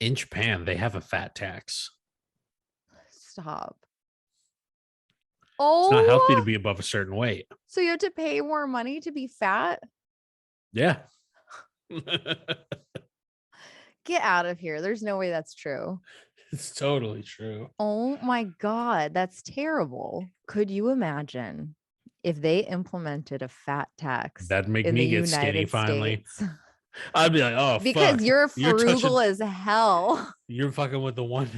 In Japan, they have a fat tax. Stop. It's not healthy to Oh, be above a certain weight. so you have to pay more money to be fat? Yeah. Get out of here. There's no way that's true. It's totally true. Oh my God, that's terrible. Could you imagine if they implemented a fat tax That'd make in the me get skinny United finally. States? I'd be like, oh Because fuck. you're You're touching frugal as hell. you're fucking with the one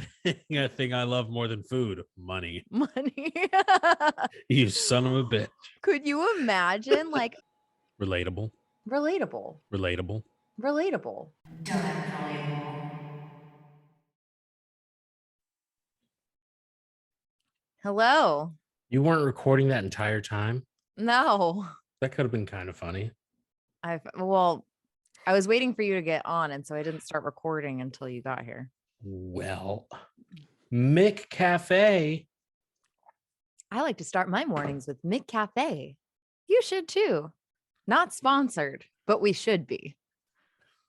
thing I love more than food. Money. Money. You son of a bitch. Could you imagine? Like, Relatable. relatable. Relatable. Relatable. Don't relatable. Hello. You weren't recording that entire time? No. That could have been kind of funny. I was waiting for you to get on, and so I didn't start recording until you got here. Well, Mick Cafe. I like to start my mornings with Mick Cafe. You should too. Not sponsored, but we should be.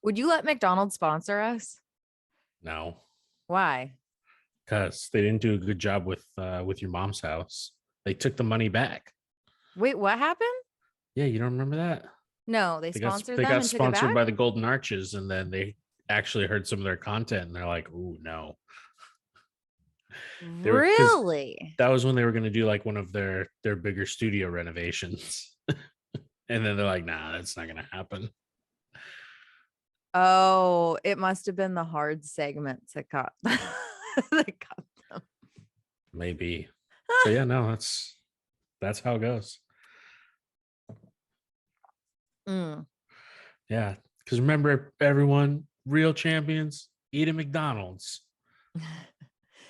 Would you let McDonald's sponsor us? No, Why? because they didn't do a good job with your mom's house. They took the money back. Wait, what happened? Yeah, you don't remember that? No, they They sponsored got them and took it sponsored back? by the Golden Arches, and then they actually heard some of their content, and they're like, "Ooh, no." They were- 'cause Really? That was when they were going to do like one of their bigger studio renovations, and then they're like, "Nah, that's not going to happen." Oh, it must have been the hard segments that got that got them. Maybe, but yeah, no, that's how it goes. Mm. Yeah, because remember, everyone, real champions eat at McDonald's.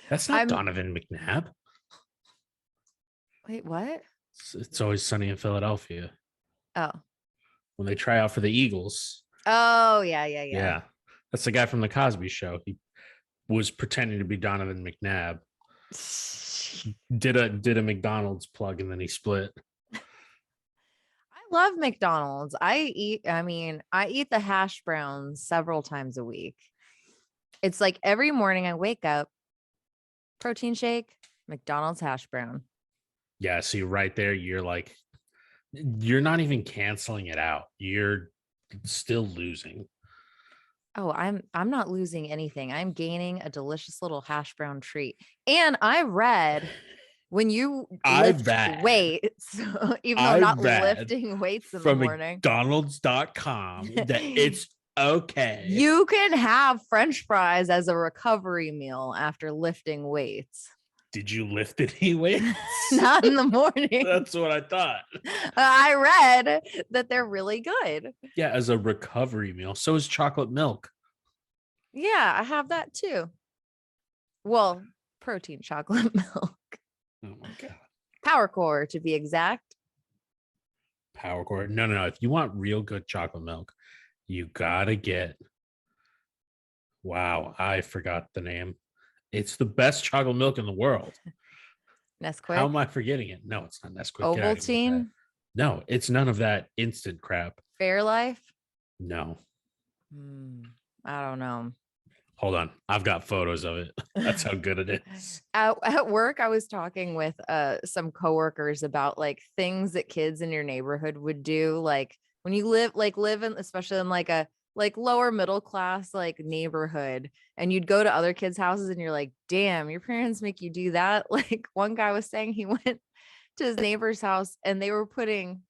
That's not Donovan McNabb. Wait, what? It's always sunny in Philadelphia. Oh. When they try out for the Eagles. Oh, yeah. Yeah. That's the guy from the Cosby Show. He was pretending to be Donovan McNabb. Did a McDonald's plug and then he split. I love McDonald's. I eat the hash browns several times a week. It's like every morning I wake up, protein shake, McDonald's hash brown. Yeah, see right there, you're like, you're not even canceling it out. You're still losing. Oh, I'm not losing anything. I'm gaining a delicious little hash brown treat. And I read when you lift weights, even though I'm not lifting weights in the morning, McDonald's.com that it's okay. You can have French fries as a recovery meal after lifting weights. Did you lift any weights? Not in the morning. That's what I thought. I read that they're really good. Yeah, as a recovery meal. So is chocolate milk. Yeah, I have that too. Well, protein chocolate milk. Oh my God. Power Core to be exact. Power Core. No. If you want real good chocolate milk, you gotta get. Wow, I forgot the name. It's the best chocolate milk in the world. Nesquik. How am I forgetting it? No, it's not Nesquik. Ovaltine. No, it's none of that instant crap. Fairlife. No. I don't know. Hold on. I've got photos of it. That's how good it is. At work, I was talking with some coworkers about like things that kids in your neighborhood would do. Like when you live in, especially in like a lower middle class like neighborhood, and you'd go to other kids' houses and you're like, damn, your parents make you do that. Like one guy was saying he went to his neighbor's house and they were putting,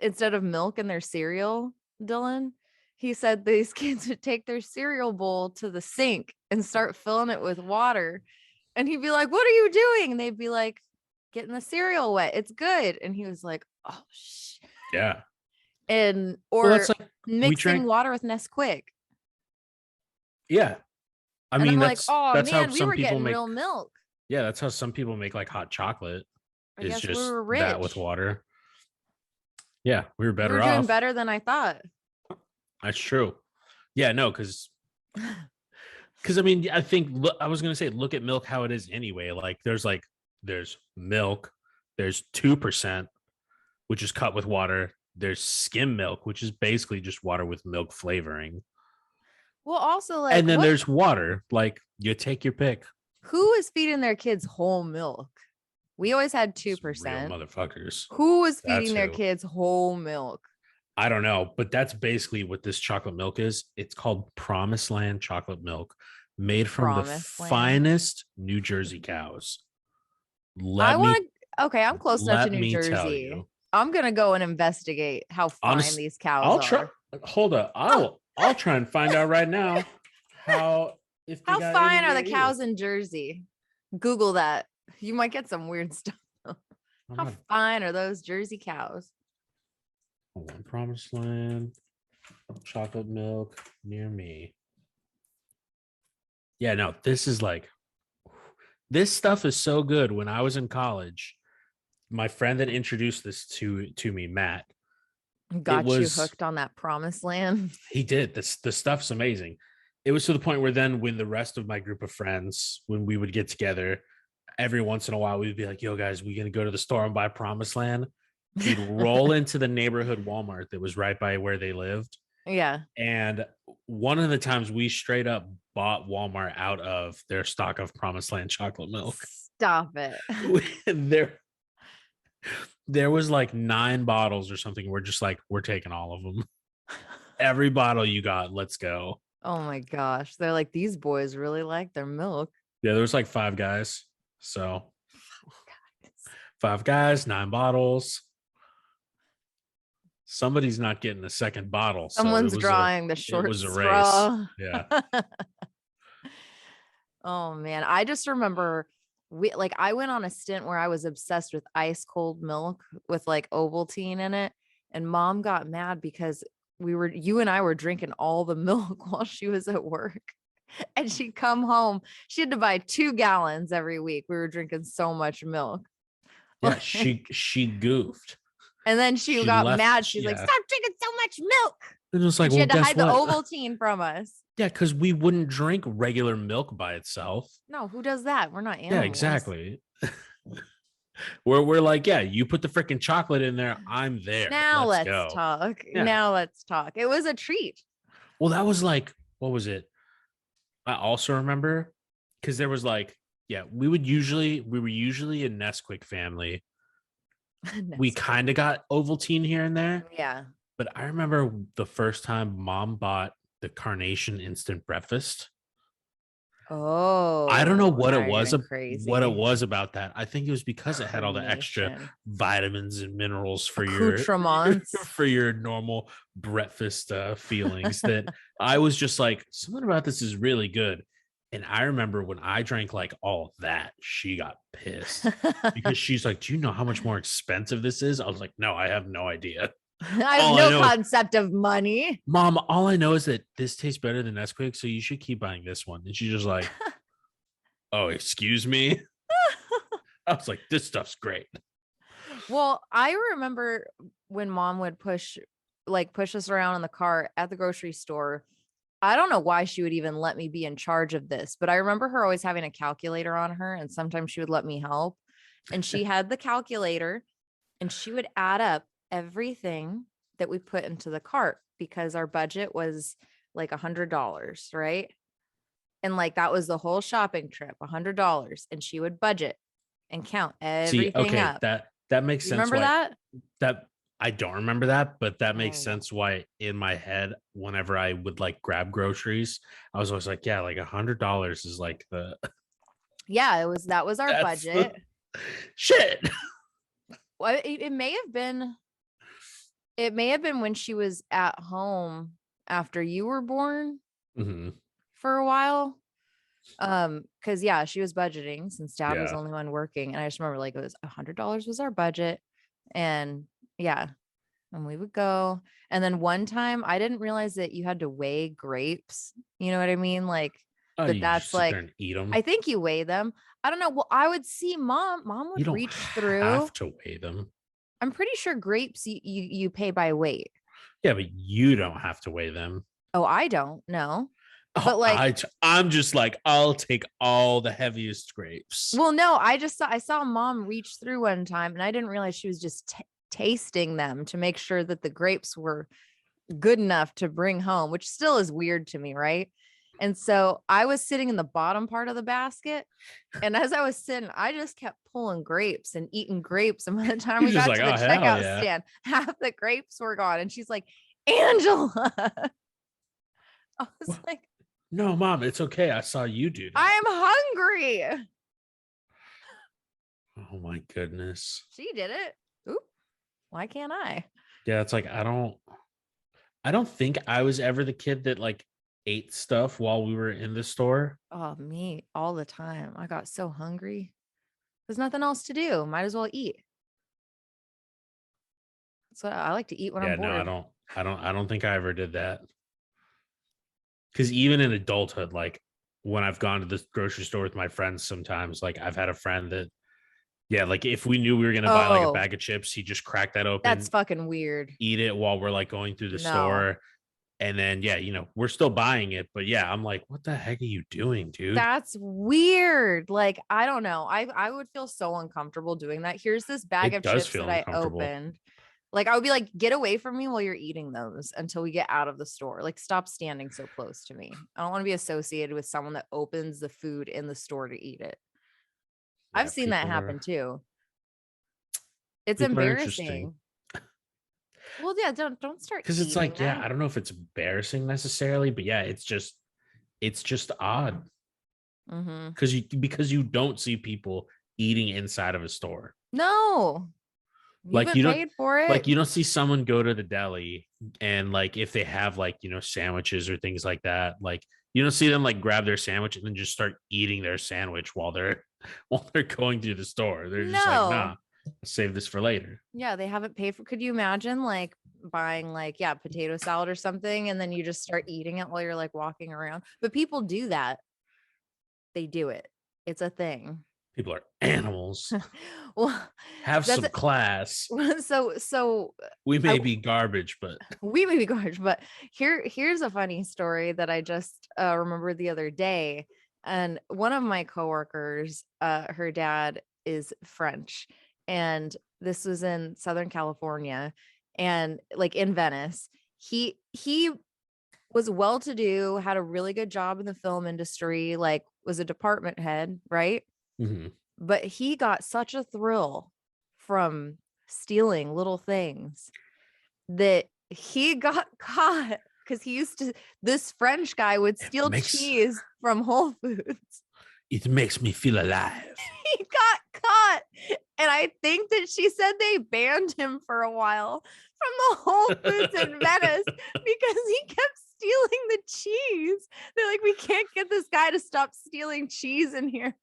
instead of milk in their cereal, Dylan, he said these kids would take their cereal bowl to the sink and start filling it with water. And he'd be like, what are you doing? And they'd be like, getting the cereal wet. It's good. And he was like, oh, shit. Yeah. Or that's like, mixing water with Nesquik. Yeah. I mean, that's how we were getting make real milk. Yeah, that's how some people make like hot chocolate. It's just we were rich. That with water. Yeah, we were better off. We're doing better than I thought. That's true. Yeah, no, because I mean, I think I was gonna say, look at milk how it is anyway. Like there's milk, there's 2%, which is cut with water. There's skim milk, which is basically just water with milk flavoring. Well, also like, And then what, there's water. Like you take your pick. who is feeding their kids whole milk? We always had It's real 2%. motherfuckers. Who was That's feeding their who. kids whole milk? I don't know, but that's basically what this chocolate milk is. It's called Promised Land chocolate milk, made from the Promised Land. finest New Jersey cows. I want to. Okay, I'm close enough to let New me tell Jersey. you. I'm gonna go and investigate how fine these cows I'll are. try. Hold up. I'll try and find out right now how fine are the cows in Jersey? Google that. You might get some weird stuff. How fine are those Jersey cows? Hold on. Promised Land chocolate milk near me. Yeah, no, this is like, this stuff is so good. When I was in college, my friend that introduced this to me, Matt, Got you hooked on that Promised Land. he did. The stuff's amazing. It was to the point where then when the rest of my group of friends, when we would get together, every once in a while, we'd be like, yo, guys, we gonna go to the store and buy Promised Land. We'd roll into the neighborhood Walmart that was right by where they lived. Yeah. And one of the times we straight up bought Walmart out of their stock of Promised Land chocolate milk. Stop it. There was like 9 bottles or something. We're just like, we're taking all of them. Every bottle you got, let's go. Oh my gosh. They're like, these boys really like their milk. Yeah, there was like 5 guys. So 5 guys, 9 bottles. Somebody's not getting a second bottle. Someone's drawing the short It was a straw. race. Yeah. Oh man. I just remember I went on a stint where I was obsessed with ice cold milk with like Ovaltine in it. And mom got mad because you and I were drinking all the milk while she was at work. And she'd come home. She had to buy 2 gallons every week. We were drinking so much milk. Yeah, she goofed. And then she got mad. She's like, stop drinking so much milk. It was like, she had to hide the Ovaltine from us. Yeah, because we wouldn't drink regular milk by itself. No, who does that? We're not animals. Yeah, exactly. we're like, yeah, you put the freaking chocolate in there, I'm there. Now let's talk. Yeah. Now let's talk. It was a treat. Well, that was like, what was it? I also remember because there was like, yeah, we were usually a Nesquik family. We kind of got Ovaltine here and there. Yeah. But I remember the first time mom bought the Carnation instant breakfast. Oh, I don't know what it was about that. I think it was because it had all the extra vitamins and minerals for your normal breakfast feelings that I was just like, something about this is really good. And I remember when I drank like all that, she got pissed because she's like, do you know how much more expensive this is? I was like, no, I have no idea. I have no concept of money. Mom, all I know is that this tastes better than Nesquik, so you should keep buying this one. And she's just like, oh, excuse me? I was like, this stuff's great. Well, I remember when mom would push us around in the car at the grocery store. I don't know why she would even let me be in charge of this, but I remember her always having a calculator on her, and sometimes she would let me help. And she had the calculator, and she would add up everything that we put into the cart because our budget was like $100, right? And like that was the whole shopping trip, $100, and she would budget and count everything up. That makes sense. Remember that? I don't remember that, but that makes sense why in my head, whenever I would like grab groceries, I was always like, yeah, like $100 is like the. Yeah, that was our budget. Shit. Well, it may have been when she was at home after you were born for a while. Because yeah, she was budgeting since dad was the only one working. And I just remember like it was $100 was our budget. And yeah, and we would go. And then one time I didn't realize that you had to weigh grapes. You know what I mean? Like that's like, eat them. I think you weigh them. I don't know. Well, I would see mom would reach through. You have to weigh them. I'm pretty sure grapes you pay by weight. Yeah, but you don't have to weigh them. Oh, I don't know. But like I'm just like, I'll take all the heaviest grapes. Well, no, I saw mom reach through one time and I didn't realize she was just tasting them to make sure that the grapes were good enough to bring home, which still is weird to me, right? And so I was sitting in the bottom part of the basket. And as I was sitting, I just kept pulling grapes and eating grapes. And by the time You're we just got like, to the oh, hell checkout yeah. stand, half the grapes were gone. And she's like, Angela. I was What? like, No, Mom, it's okay. I saw you do that. I'm hungry. Oh my goodness. She did it. Oop. Why can't I? Yeah, it's like I don't think I was ever the kid that like ate stuff while we were in the store. Oh, me all the time. I got so hungry. There's nothing else to do. Might as well eat. So I like to eat when Yeah, I'm no, bored. I don't think I ever did that. Because even in adulthood, like when I've gone to the grocery store with my friends, sometimes like I've had a friend that, yeah, like if we knew we were gonna buy like a Oh, bag of chips, he just crack that that's open, fucking weird. eat it while we're like going through the No, store. And then, yeah, we're still buying it. But yeah, I'm like, what the heck are you doing, dude? that's weird. Like, I don't know. I would feel so uncomfortable doing that. Here's this bag It of does chips feel that I uncomfortable. opened. Like, I would be like, get away from me while you're eating those until we get out of the store. Like, stop standing so close to me. I don't want to be associated with someone that opens the food in the store to eat it. I've Yeah, seen that happen too. It's people are interesting. embarrassing. Well, yeah, don't start Because it's eating like, yeah, that. I don't know if it's embarrassing necessarily, but yeah, it's just odd. Mm-hmm. Because you don't see people eating inside of a store. No, you've Like been paid for it. you don't see someone go to the deli and like if they have like sandwiches or things like that, like you don't see them like grab their sandwich and then just start eating their sandwich while they're while they're going through the store. They're just like, No. nah, save this for later. Yeah, they haven't paid for. Could you imagine like buying like, yeah, potato salad or something and then you just start eating it while you're like walking around? But people do that. They do it. It's a thing. People are animals. Well, Have that's some class. so We I may be garbage, but we may be garbage, but here's a funny story that I just remembered the other day. And one of my coworkers, her dad is French, and this was in Southern California, and like in Venice. He was well to do, had a really good job in the film industry, like was a department head, right? mhm. But he got such a thrill from stealing little things that he got caught because he used to, this French guy would it steal makes cheese from Whole Foods. it makes me feel alive. He got caught. And I think that she said they banned him for a while from the Whole Foods in Venice because he kept stealing the cheese. They're like, we can't get this guy to stop stealing cheese in here.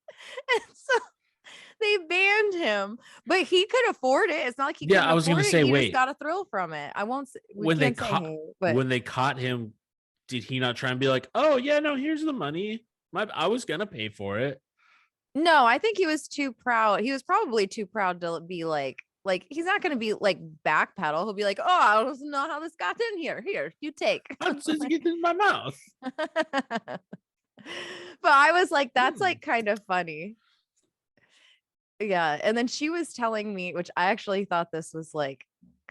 And so they banned him, but he could afford it. It's not like he Yeah, couldn't I was gonna afford it. say, He just wait, got a thrill from it. I won't. We when they can't say caught hey, but him, did he not try and be like, oh yeah, no, here's the money. I was gonna pay for it. no, I think he was too proud. He was probably too proud to be like he's not going to be like backpedal. He'll be like, oh, I don't know how this got in here. Here, you take. How does it get in my mouth? But I was like, that's Hmm. like kind of funny. Yeah. And then she was telling me, which I actually thought this was like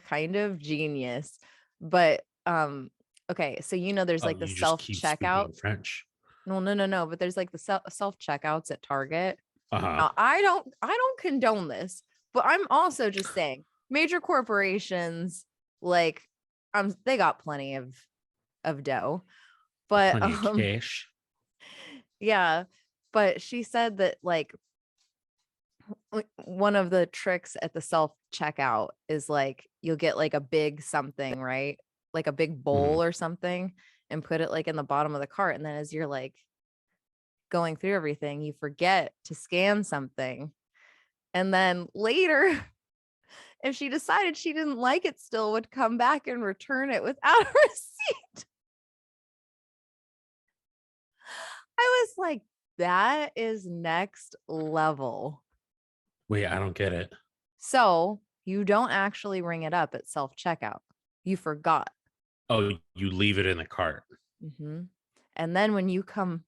kind of genius. But okay, so there's Oh, like the you just self keep checkout. speaking French. No. But there's like the self checkouts at Target. Uh-huh. Now, I don't condone this, but I'm also just saying major corporations like they got plenty of dough. But Plenty of cash. yeah, but she said that like one of the tricks at the self checkout is like you'll get like a big something, right? Like a big bowl or something and put it like in the bottom of the cart, and then as you're like going through everything, you forget to scan something. And then later, if she decided she didn't like it still, would come back and return it without a receipt. I was like, that is next level. Wait, I don't get it. So you don't actually ring it up at self-checkout. You forgot. Oh, you leave it in the cart. Mm-hmm. And then when you come,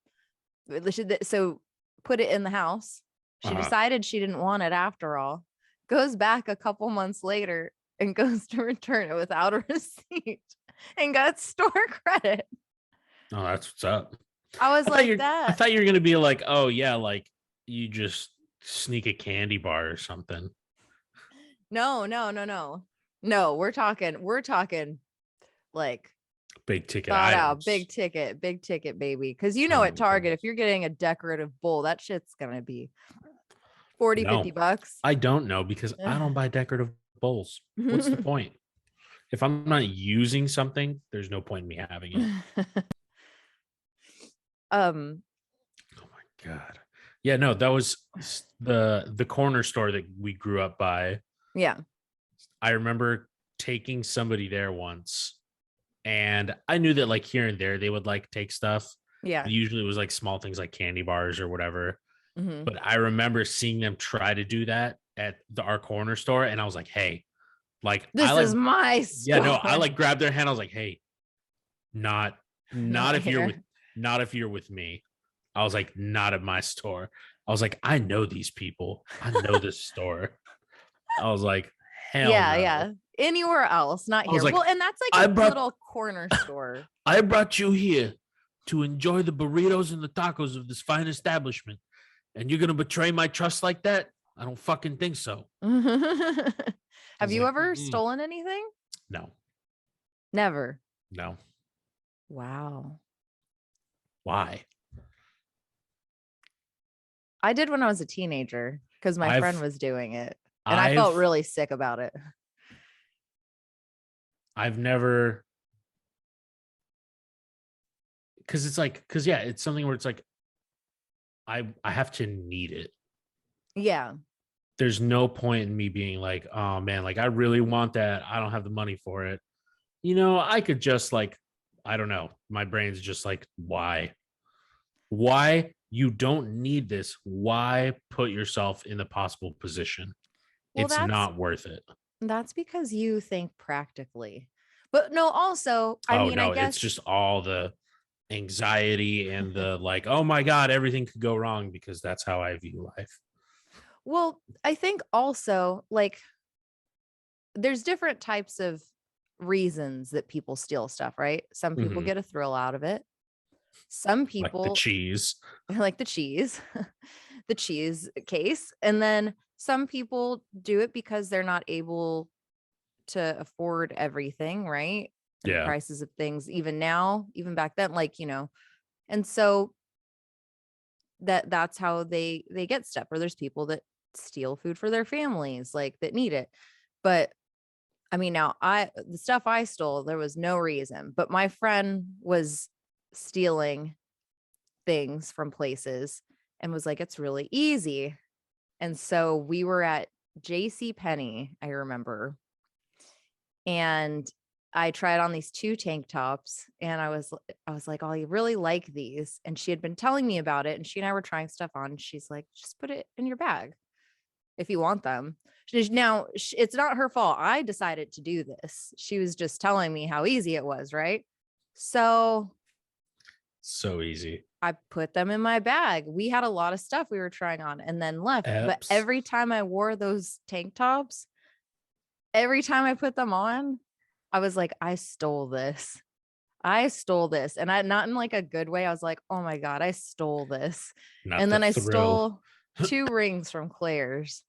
so put it in the house. She decided she didn't want it after all. Goes back a couple months later and goes to return it without a receipt and got store credit. Oh, that's what's up. I was like I that. thought you were gonna be like, oh yeah, like you just sneak a candy bar or something. No, no, no, no. No, we're talking like Big ticket thought out, items. big ticket, baby. Because you know, Oh at my Target, goodness. if you're getting a decorative bowl, that shit's gonna be 40, No, 50 bucks. I don't know because I don't buy decorative bowls. What's the point? If I'm not using something, there's no point in me having it. um, Oh my god. Yeah, no, that was the corner store that we grew up by. yeah, I remember taking somebody there once, and I knew that like here and there they would like take stuff. yeah. And usually it was like small things like candy bars or whatever. Hmm. But I remember seeing them try to do that at our corner store, and I was like, "Hey, like I This like, is my yeah, no, I store. like grabbed their hand. I was like, "Hey, not Not if you're here. with not if you're with me." I was like, "Not at my store." I was like, "I know these people. I know this store." I was like, "Hell Yeah, no." yeah. Anywhere else, not I was here. like, Well, and that's "I like a brought little corner store. I brought you here to enjoy the burritos and the tacos of this fine establishment, and you're gonna betray my trust like that? I don't fucking think so." I Have was you like, ever "Mm-mm." stolen anything? No, Never. no. Wow. Why? I did when I was a teenager because my friend I've was doing it and I felt I've really sick about it. I've never, because it's like, because yeah, it's something where it's like I have to need it. Yeah. There's no point in me being like, oh man, like I really want that. I don't have the money for it. I could just like, I don't know. My brain's just like, why? Why? You don't need this. Why put yourself in the possible position? Well, It's not worth it. that's because you think practically. But no, also, I Oh mean, I no, it's guess, just all the anxiety and the like, oh my God, everything could go wrong because that's how I view life. well, I think also like there's different types of reasons that people steal stuff, right? Some people Mhm. get a thrill out of it. Some Like the people cheese. like the cheese, the cheese case. And then some people do it because they're not able to afford everything, right? And the Yeah. prices of things, even now, even back then, like, and so that's how they get stuff. Or there's people that steal food for their families, like that need it. But I mean, now the stuff I stole, there was no reason, but my friend was stealing things from places and was like, it's really easy. And so we were at JC Penney, I remember, and I tried on these two tank tops and I was like, oh, I really like these. And she had been telling me about it and she and I were trying stuff on. And she's like, just put it in your bag if you want them. Now, it's not her fault. I decided to do this. She was just telling me how easy it was, right? So So easy. I put them in my bag. We had a lot of stuff we were trying on and then left. But Eps. every time I wore those tank tops, every time I put them on, I was like, I stole this. I stole this. And I not in like a good way. I was like, oh my God, I stole this. Not And the then I thrill. stole 2 rings from Claire's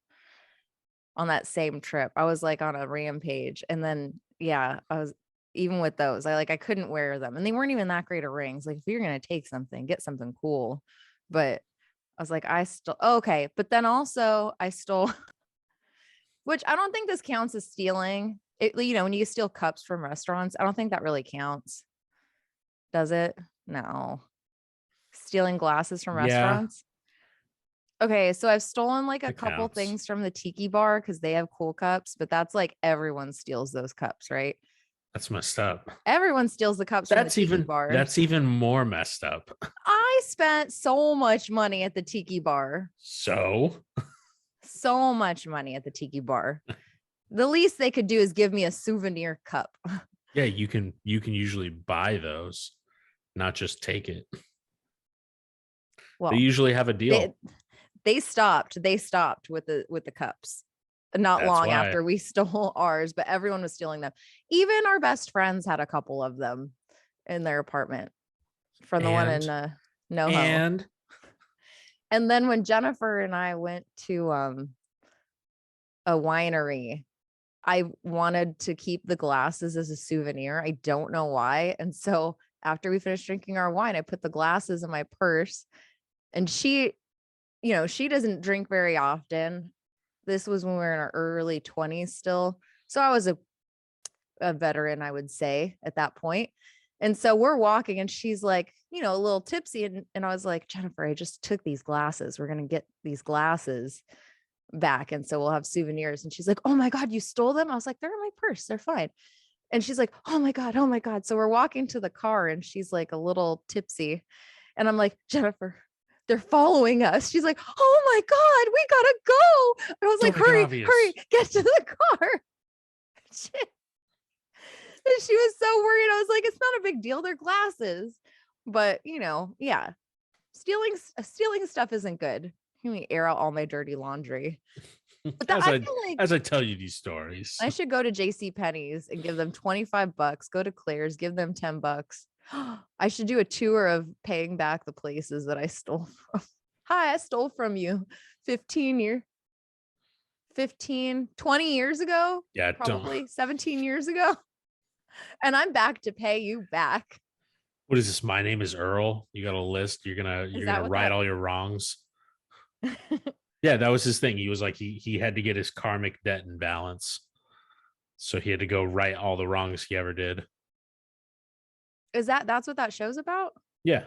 on that same trip. I was like on a rampage. And then yeah, I was even with those, I couldn't wear them. And they weren't even that great of rings. Like if you're gonna take something, get something cool. But I was like, I stole okay. But then also I stole, which I don't think this counts as stealing. When you steal cups from restaurants, I don't think that really counts. Does it? No. Stealing glasses from Yeah, restaurants. Okay, so I've stolen like a it couple counts. things from the tiki bar because they have cool cups, but that's like everyone steals those cups, right? That's messed up. Everyone steals the cups from the tiki bars. That's even more messed up. I spent so much money at the tiki bar. So So much money at the tiki bar. The least they could do is give me a souvenir cup. yeah, you can usually buy those, not just take it. They Well, usually have a they deal. they stopped. They stopped with the cups not That's long why. after we stole ours, but everyone was stealing them. Even our best friends had a couple of them in their apartment from the one in And No ho. And And then when Jennifer and I went to a winery, I wanted to keep the glasses as a souvenir. I don't know why. And so after we finished drinking our wine, I put the glasses in my purse. And she, she doesn't drink very often. This was when we were in our early 20s still. So I was a veteran, I would say, at that point. And so we're walking and she's like, a little tipsy. And I was like, Jennifer, I just took these glasses. We're going to get these glasses back. And so we'll have souvenirs. And she's like, oh my God, you stole them? I was like, they're in my purse. They're fine. And she's like, oh my God, oh my God. So we're walking to the car and she's like a little tipsy. And I'm like, Jennifer, they're following us. She's like, oh my God, we gotta go. I was like, hurry, get to the car. She was so worried. I was like, it's not a big deal. They're glasses. But yeah, stealing stuff isn't good. Let me air out all my dirty laundry. But I feel like as I tell you these stories, I should go to JC Penney's and give them $25, go to Claire's, give them $10. I should do a tour of paying back the places that I stole from. Hi, I stole from you 20 years ago. Yeah, probably 17 years ago. And I'm back to pay you back. What is this? My name is Earl. You got a list. You're gonna right all your wrongs. Yeah, that was his thing. He was like he had to get his karmic debt in balance, so he had to go right all the wrongs he ever did. That's what that show's about? Yeah.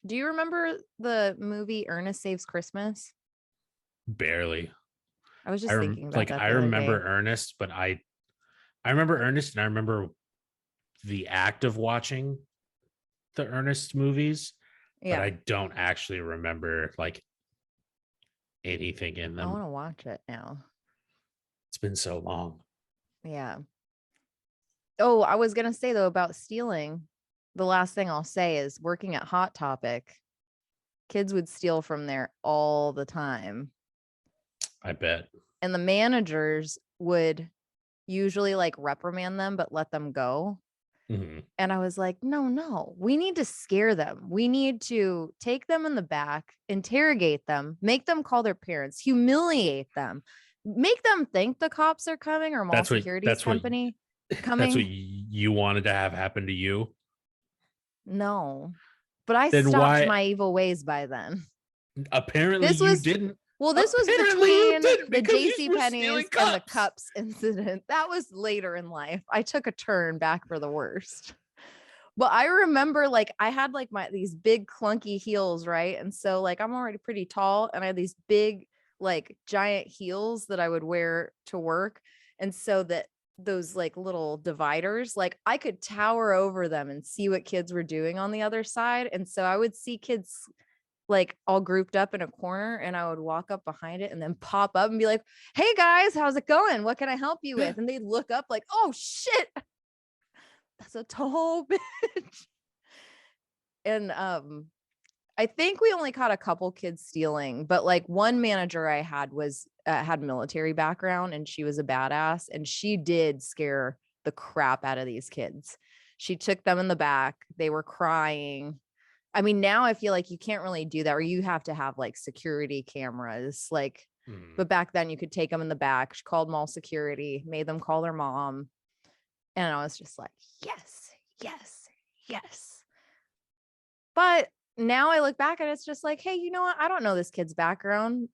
Do you remember the movie Ernest Saves Christmas? Barely. I was just thinking about that. I remember Ernest, but I remember Ernest, and I remember the act of watching the Ernest movies. Yeah. But I don't actually remember like anything in them. I want to watch it now. It's been so long. Yeah. Oh, I was going to say though about stealing. The last thing I'll say is working at Hot Topic. Kids would steal from there all the time. I bet. And the managers would usually like reprimand them, but let them go. Mm-hmm. And I was like, no, we need to scare them. We need to take them in the back, interrogate them, make them call their parents, humiliate them, make them think the cops are coming or mall security's company coming. That's what you wanted to have happen to you? No, but I stopped my evil ways by then. Apparently you didn't. Well, this was between the JCPenney's and the cups incident. That was later in life. I took a turn back for the worst. But I remember like I had like these big clunky heels, right? And so like I'm already pretty tall and I had these big like giant heels that I would wear to work. And so that those like little dividers, like I could tower over them and see what kids were doing on the other side. And so I would see kids like all grouped up in a corner and I would walk up behind it and then pop up and be like, hey guys, how's it going? What can I help you with? And they'd look up like, oh shit, that's a tall bitch. And I think we only caught a couple kids stealing, but like one manager I had was had military background and she was a badass and she did scare the crap out of these kids. She took them in the back. They were crying. I mean, now I feel like you can't really do that, or you have to have like security cameras, like, but back then you could take them in the back. She called mall security, made them call their mom. And I was just like, yes, yes, yes. But now I look back and it's just like, hey, you know what? I don't know this kid's background.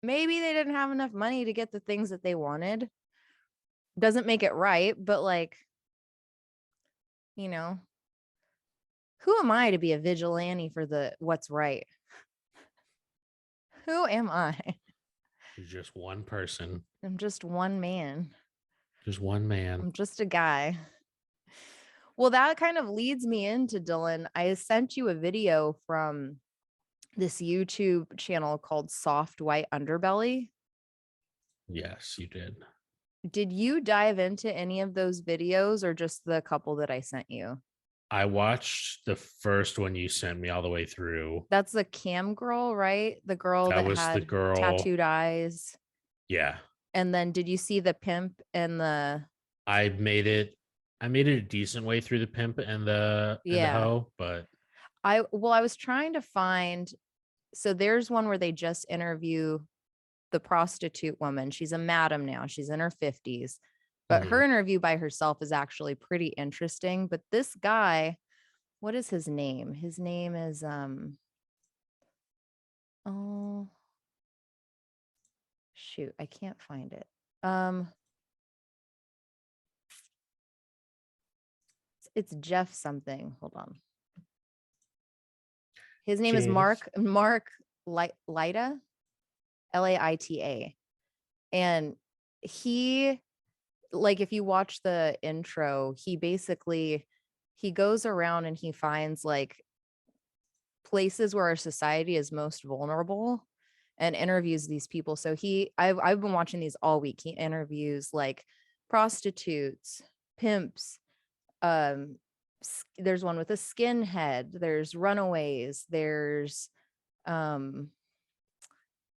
Maybe they didn't have enough money to get the things that they wanted. Doesn't make it right, but like, who am I to be a vigilante for what's right? Who am I? You're just one person. I'm just one man. Just one man. I'm just a guy. Well, that kind of leads me into Dylan. I sent you a video from this YouTube channel called Soft White Underbelly. Yes, you did. Did you dive into any of those videos or just the couple that I sent you? I watched the first one you sent me all the way through. That's the cam girl, right? The girl that was had the girl tattooed eyes. Yeah. And then did you see the pimp and the... I made it I made it a decent way through the pimp and the Yeah. hoe, but I was trying to find, so there's one where they just interview the prostitute woman. She's a madam now. She's in her 50s. But her interview by herself is actually pretty interesting. But this guy, what is his name? His name is oh shoot, I can't find it. It's Jeff something. Hold on. His name is Mark Laita, Laita. And he, like, if you watch the intro, he goes around and he finds like places where our society is most vulnerable and interviews these people. So I've been watching these all week. He interviews like prostitutes, pimps, there's one with a skinhead, there's runaways, there's one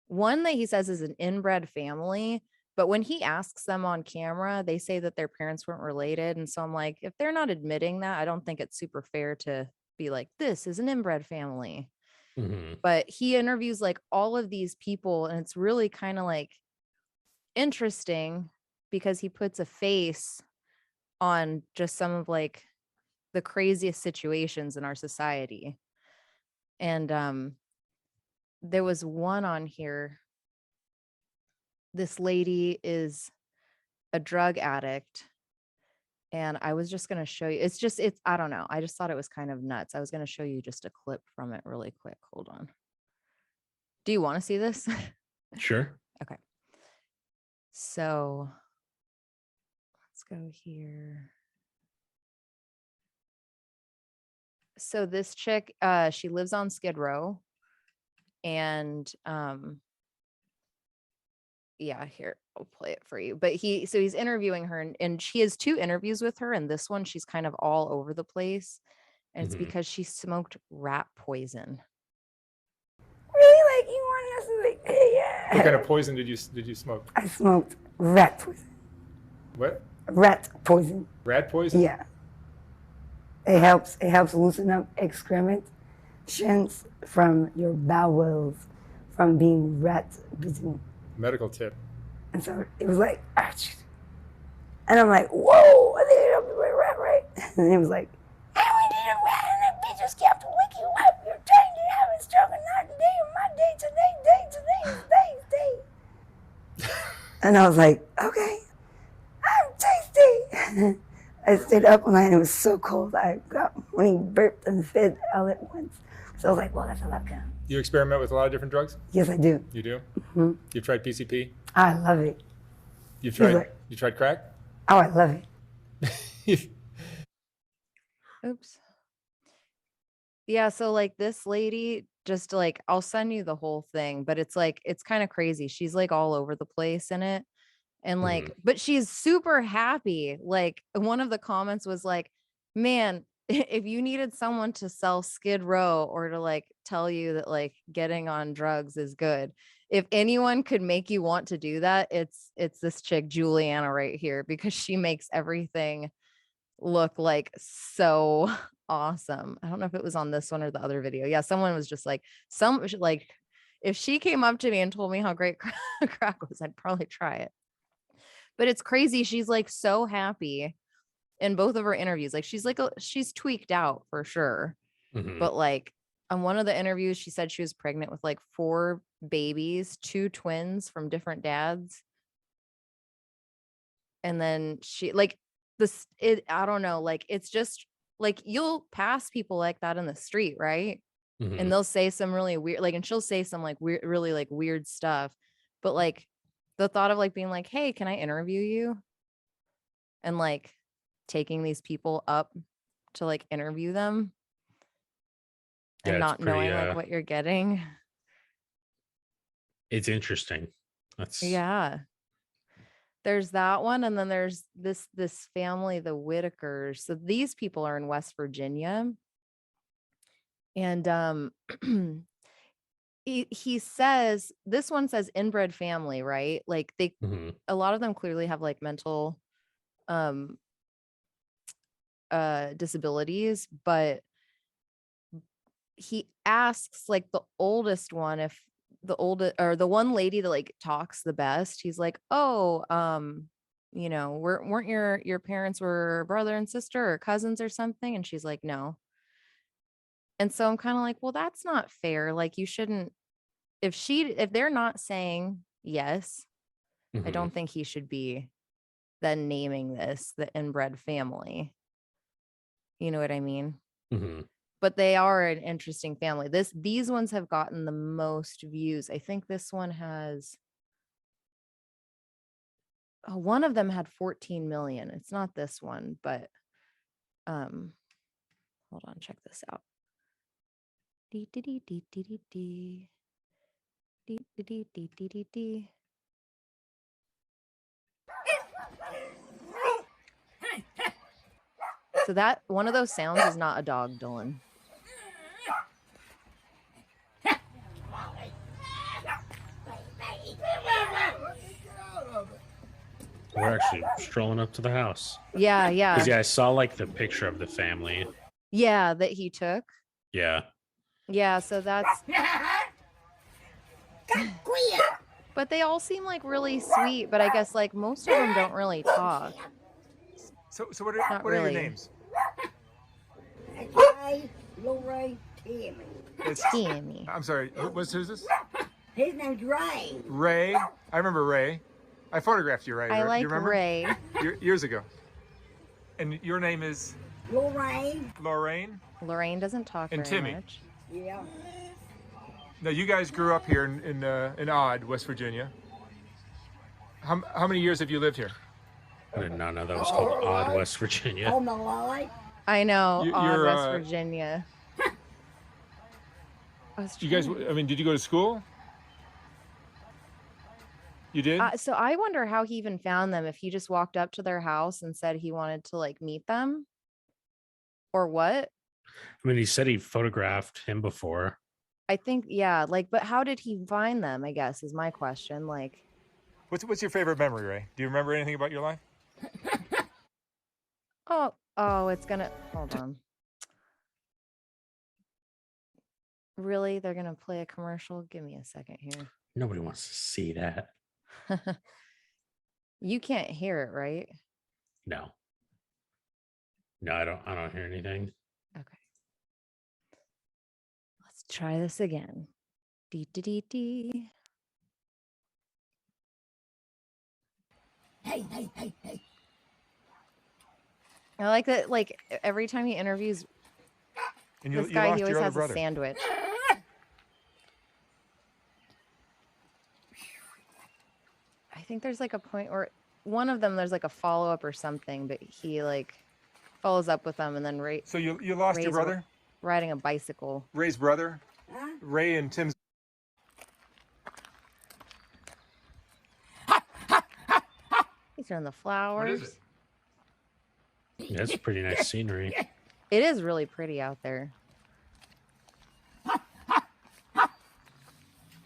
that he says is an inbred family, but when he asks them on camera, they say that their parents weren't related. And so I'm like, if they're not admitting that, I don't think it's super fair to be like, this is an inbred family. But he interviews like all of these people, and it's really kind of like interesting because he puts a face on just some of like the craziest situations in our society. And there was one on here. This lady is a drug addict, and I was just going to show you. It's I don't know. I just thought it was kind of nuts. I was going to show you just a clip from it really quick. Hold on. Do you want to see this? Sure. Okay. So let's go here. So this chick, she lives on Skid Row, and yeah, here, I'll play it for you. But he's interviewing her, and she has 2 interviews with her, and this one she's kind of all over the place, and it's because she smoked rat poison. Really? Like, you want us to, like, yeah. What kind of poison did you smoke? I smoked rat poison. What? Rat poison. Rat poison? Yeah. It helps loosen up excrements from your bowels from being rat bitten. Medical tip. And so it was like, arch. And I'm like, whoa, I think it helped with rat, right? And it was like, and we did a rat, and that bitch just kept waking you up. You're trying to have a stroke, and not today, my day, today. And I was like, okay, I'm tasty. I stayed up all night, and it was so cold. I got when he burped and fed all at once. So I was like, well, that's a lot of You experiment with a lot of different drugs? Yes, I do. You do? Mm-hmm. You've tried PCP? I love it. You tried crack? Oh, I love it. Oops. Yeah, so like this lady, just like, I'll send you the whole thing, but it's like, it's kind of crazy. She's like all over the place in it. And like, but she's super happy. Like, one of the comments was like, man, if you needed someone to sell Skid Row or to like tell you that like getting on drugs is good, if anyone could make you want to do that, it's this chick Juliana right here, because she makes everything look like so awesome. I don't know if it was on this one or the other video. Yeah, someone was just like, if she came up to me and told me how great crack was, I'd probably try it. But it's crazy. She's like so happy in both of her interviews. Like, she's tweaked out for sure. But like on one of the interviews, she said she was pregnant with like 4 babies, 2 twins from different dads. And then she like I don't know, like, it's just like, you'll pass people like that in the street, right? And they'll say some really weird, like, and she'll say some like weird, really like weird stuff. But like the thought of like being like, hey, can I interview you? And like taking these people up to like interview them and not knowing like what you're getting. It's interesting. Yeah. There's that one, and then there's this family, the Whitakers. So these people are in West Virginia, and he says, this one says inbred family, right? Like, they a lot of them clearly have like mental disabilities, but he asks like the oldest one if the oldest or the one lady that like talks the best, he's like, oh, you know, weren't your parents were brother and sister or cousins or something? And she's like, no. And so I'm kind of like, well, that's not fair. Like you shouldn't, if they're not saying yes, I Mhm. don't think he should be then naming this the inbred family. You know what I mean? Mhm. But they are an interesting family. These ones have gotten the most views. I think this one has one of them had 14 million. It's not this one, but hold on, check this out. Dee, dee, dee, dee, dee, dee, dee. Dee, dee, dee, dee, dee, dee, dee. So that one of those sounds is not a dog, Dylan. We're actually strolling up to the house. Yeah, yeah. Because yeah, I saw like the picture of the family. Yeah, that he took. Yeah. Yeah, so that's but they all seem like really sweet, but I guess like most of them don't really talk. So what Not are your really. names? Ray, Lori, Timmy. It's Tammy. I'm sorry. Who's this? His name's Ray. Ray. I remember Ray. I photographed you, Ray. I Do like you remember? Ray. Years ago. And your name is Lorraine. Lorraine. Lorraine doesn't talk And very Timmy. much. Yeah. Now you guys grew up here in Odd, West Virginia. How many years have you lived here? I did not know that was called Odd, West Virginia. On the line. I know, You're, West Virginia. You guys, I mean, did you go to school? You did? So I wonder how he even found them, if he just walked up to their house and said he wanted to like meet them or what? I mean, he said he photographed him before. I think, yeah, like, but how did he find them, I guess, is my question. Like, What's your favorite memory, Ray? Do you remember anything about your life? oh, it's gonna, hold on. Really? They're gonna play a commercial? Give me a second here. Nobody wants to see that. You can't hear it, right? No. No, I don't hear anything. Okay. Let's try this again. Dee dee dee dee. Hey. I like that, like, every time he interviews And this you guy, lost he always your other has a brother. sandwich. I think there's like a point where one of them, there's like a follow-up or something, but he like follows up with them and then So you lost your Ray's brother? riding a bicycle. Ray's brother? Huh? Ray and Tim's. He's doing the flowers. Yeah, it's pretty nice scenery. It is really pretty out there.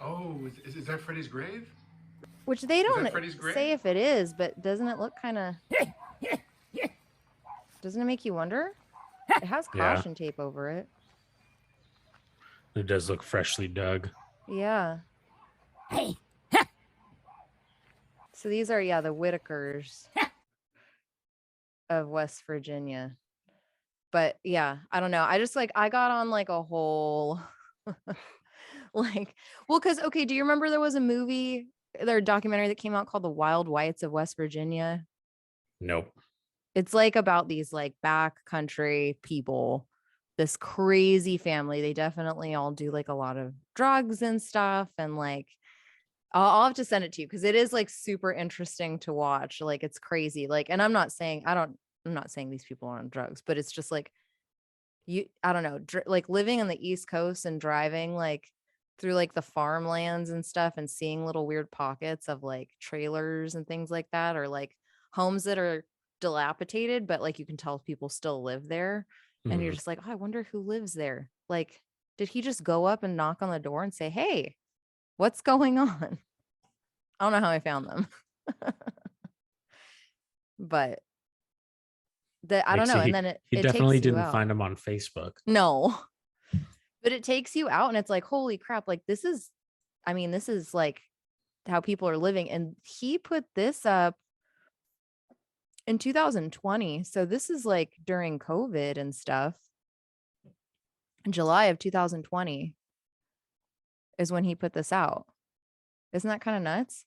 Oh, is that Freddie's grave? Which they don't Freddie's grave? say if it is, but doesn't it look kind of... Doesn't it make you wonder? It has Yeah. caution tape over it. It does look freshly dug. Yeah. Hey. So these are, yeah, the Whitakers of West Virginia. But yeah, I don't know. I just like, I got on like a whole, like, well, because, okay, do you remember there was a movie, a documentary that came out called The Wild Whites of West Virginia? Nope. It's like about these like backcountry people, this crazy family. They definitely all do like a lot of drugs and stuff. And like, I'll have to send it to you because it is like super interesting to watch. Like it's crazy. Like, and I'm not saying these people are on drugs, but it's just like I don't know, like living on the East Coast and driving like through like the farmlands and stuff and seeing little weird pockets of like trailers and things like that, or like homes that are dilapidated, but like you can tell people still live there. And you're Mhm. just like, oh, I wonder who lives there. Like, did he just go up and knock on the door and say, hey, what's going on? I don't know how I found them. But that I Like, don't see, know. And then he it definitely takes you didn't out. find him on Facebook. No, but it takes you out and it's like, holy crap. Like this is like how people are living. And he put this up in 2020. So this is like during COVID and stuff. In July of 2020 is when he put this out. Isn't that kind of nuts?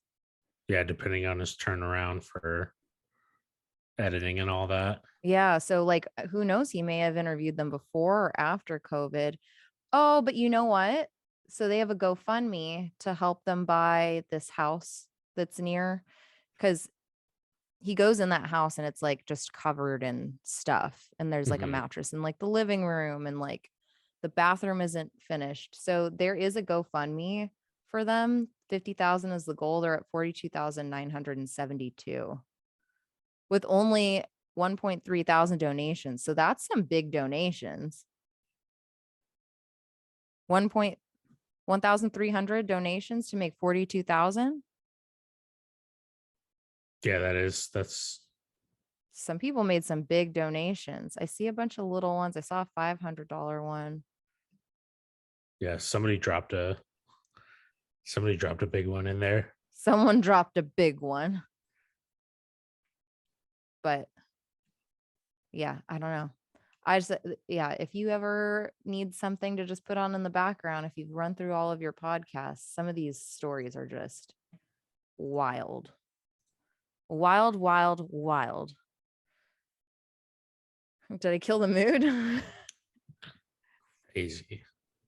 Yeah, depending on his turnaround for editing and all that. Yeah. So like who knows? He may have interviewed them before or after COVID. Oh, but you know what? So they have a GoFundMe to help them buy this house that's near, because he goes in that house and it's like just covered in stuff. And there's like a Mhm. mattress in like the living room and like the bathroom isn't finished. So there is a GoFundMe for them. 50,000 is the goal. They're at 42,972 with only 1.3 thousand donations. So that's some big donations. 1,300 donations to make 42,000. Yeah, that's Some people made some big donations. I see a bunch of little ones. I saw a $500 one. yeah. Somebody dropped a big one in there. Someone dropped a big one. But yeah, I don't know. I just, yeah, if you ever need something to just put on in the background, if you've run through all of your podcasts, some of these stories are just wild. Wild, wild, wild. Did I kill the mood? Crazy.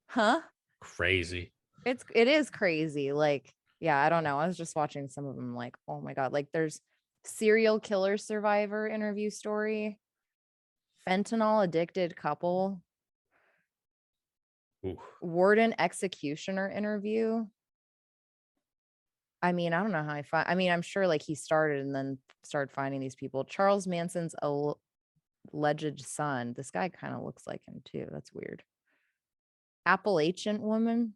Huh? Crazy. It is crazy. Like, yeah, I don't know. I was just watching some of them like, oh my God. Like there's serial killer survivor interview story, fentanyl addicted couple, Ooh. warden executioner interview. I mean, I don't know how I'm sure like he started and then started finding these people. Charles Manson's alleged son. This guy kind of looks like him too. That's weird. Appalachian woman.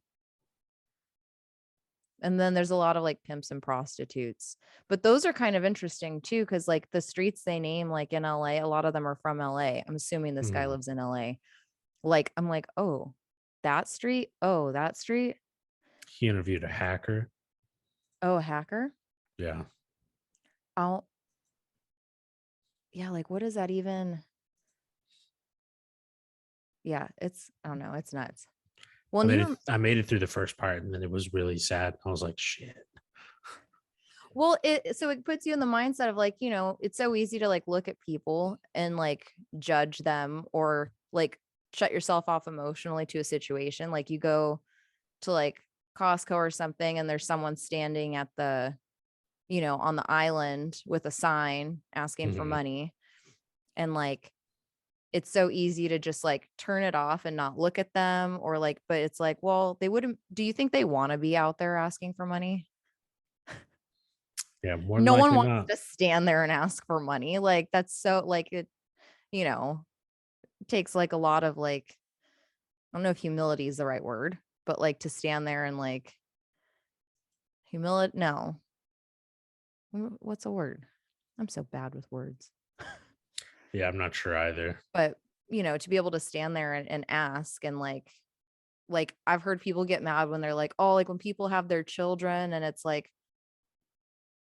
And then there's a lot of like pimps and prostitutes, but those are kind of interesting too. Cause like the streets they name like in LA, a lot of them are from LA. I'm assuming this guy Mhm. lives in LA. Like, I'm like, oh, that street. Oh, that street. He interviewed a hacker. Oh, a hacker. Yeah. I'll, yeah. Like, what is that even? Yeah. I don't know. It's nuts. Well, I made it through the first part and then it was really sad. I was like, shit. well, so it puts you in the mindset of like, it's so easy to like look at people and like judge them or like shut yourself off emotionally to a situation. Like you go to like Costco or something and there's someone standing at the, on the island with a sign asking for Mhm. money. And like, it's so easy to just like turn it off and not look at them or like, but it's like, well, do you think they want to be out there asking for money? Yeah, more than No one likely wants not. to stand there and ask for money. Like that's so like it, takes like a lot of like, I don't know if humility is the right word, but like to stand there and like humility. No, what's a word? I'm so bad with words. Yeah, I'm not sure either. But to be able to stand there and ask and like I've heard people get mad when they're like, oh, like when people have their children and it's like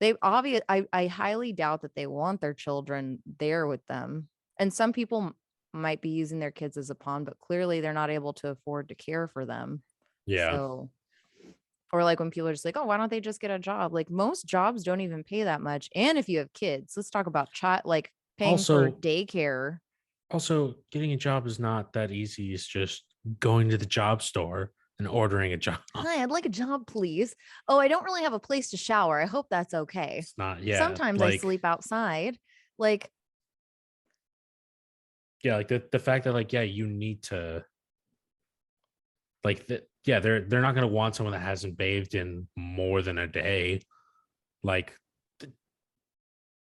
I highly doubt that they want their children there with them. And some people might be using their kids as a pawn, but clearly they're not able to afford to care for them. Yeah. So, or like when people are just like, oh, why don't they just get a job? Like most jobs don't even pay that much. And if you have kids, let's talk about like paying for Also, daycare. Also, getting a job is not that easy. It's just going to the job store and ordering a job. Hi, I'd like a job, please. Oh, I don't really have a place to shower. I hope that's okay. It's not, yeah. Sometimes I Like, sleep outside. Like, yeah, like the fact that like, yeah, you need to like yeah, they're not gonna want someone that hasn't bathed in more than a day. Like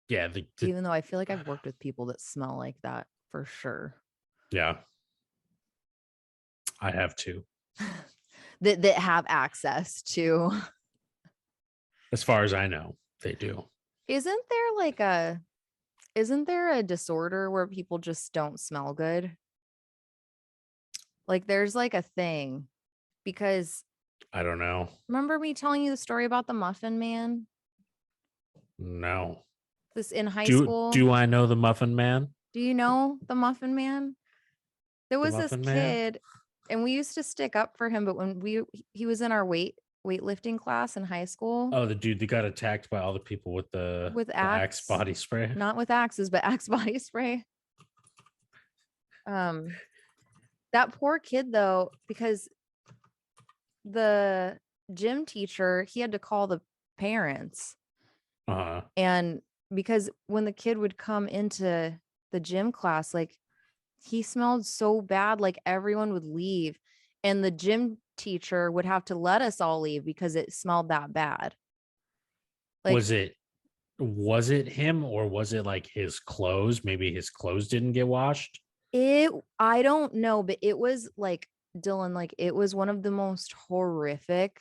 yeah, even though I feel like I've worked with people that smell like that for sure. Yeah. I have too. that have access to. As far as I know, they do. Isn't there like Isn't there a disorder where people just don't smell good? Like there's like a thing because I don't know. remember me telling you the story about the Muffin Man? No. This in high Do school. do I know the Muffin Man? Do you know the Muffin Man? There The was this Muffin Man? kid, and we used to stick up for him, but when he was in our weightlifting class in high school Oh, the dude that got attacked by all the people with the Axe Axe, body spray. not with axes, but Axe body spray. That poor kid though, because the gym teacher, he had to call the parents. Uh-huh. And because when the kid would come into the gym class, like he smelled so bad, like everyone would leave. And the gym teacher would have to let us all leave because it smelled that bad. Like, was it him, or was it like his clothes? Maybe his clothes didn't get washed. I don't know, but it was like Dylan, like it was one of the most horrific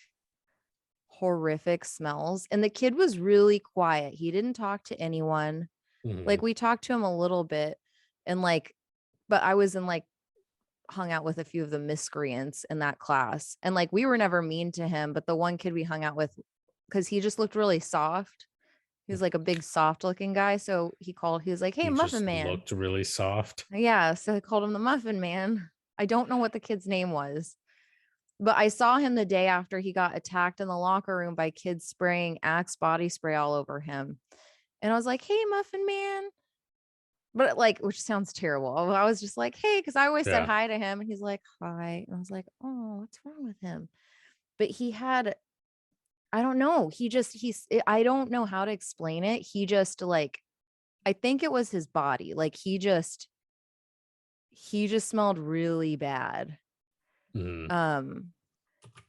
smells. And the kid was really quiet. He didn't talk to anyone. Mhm. Like we talked to him a little bit and like, but I was in like hung out with a few of the miscreants in that class. And like we were never mean to him, but the one kid we hung out with, because he just looked really soft. He was like a big soft looking guy. So he was like, hey, He Muffin just Man. looked really soft. Yeah. So I called him the Muffin Man. I don't know what the kid's name was, but I saw him the day after he got attacked in the locker room by kids spraying Axe body spray all over him. And I was like, hey, Muffin Man. But like, which sounds terrible. I was just like, hey, because I always said Yeah. hi to him. And he's like, hi. And I was like, oh, what's wrong with him? But he had, I don't know. I don't know how to explain it. He just like, I think it was his body. Like he just smelled really bad. Mhm.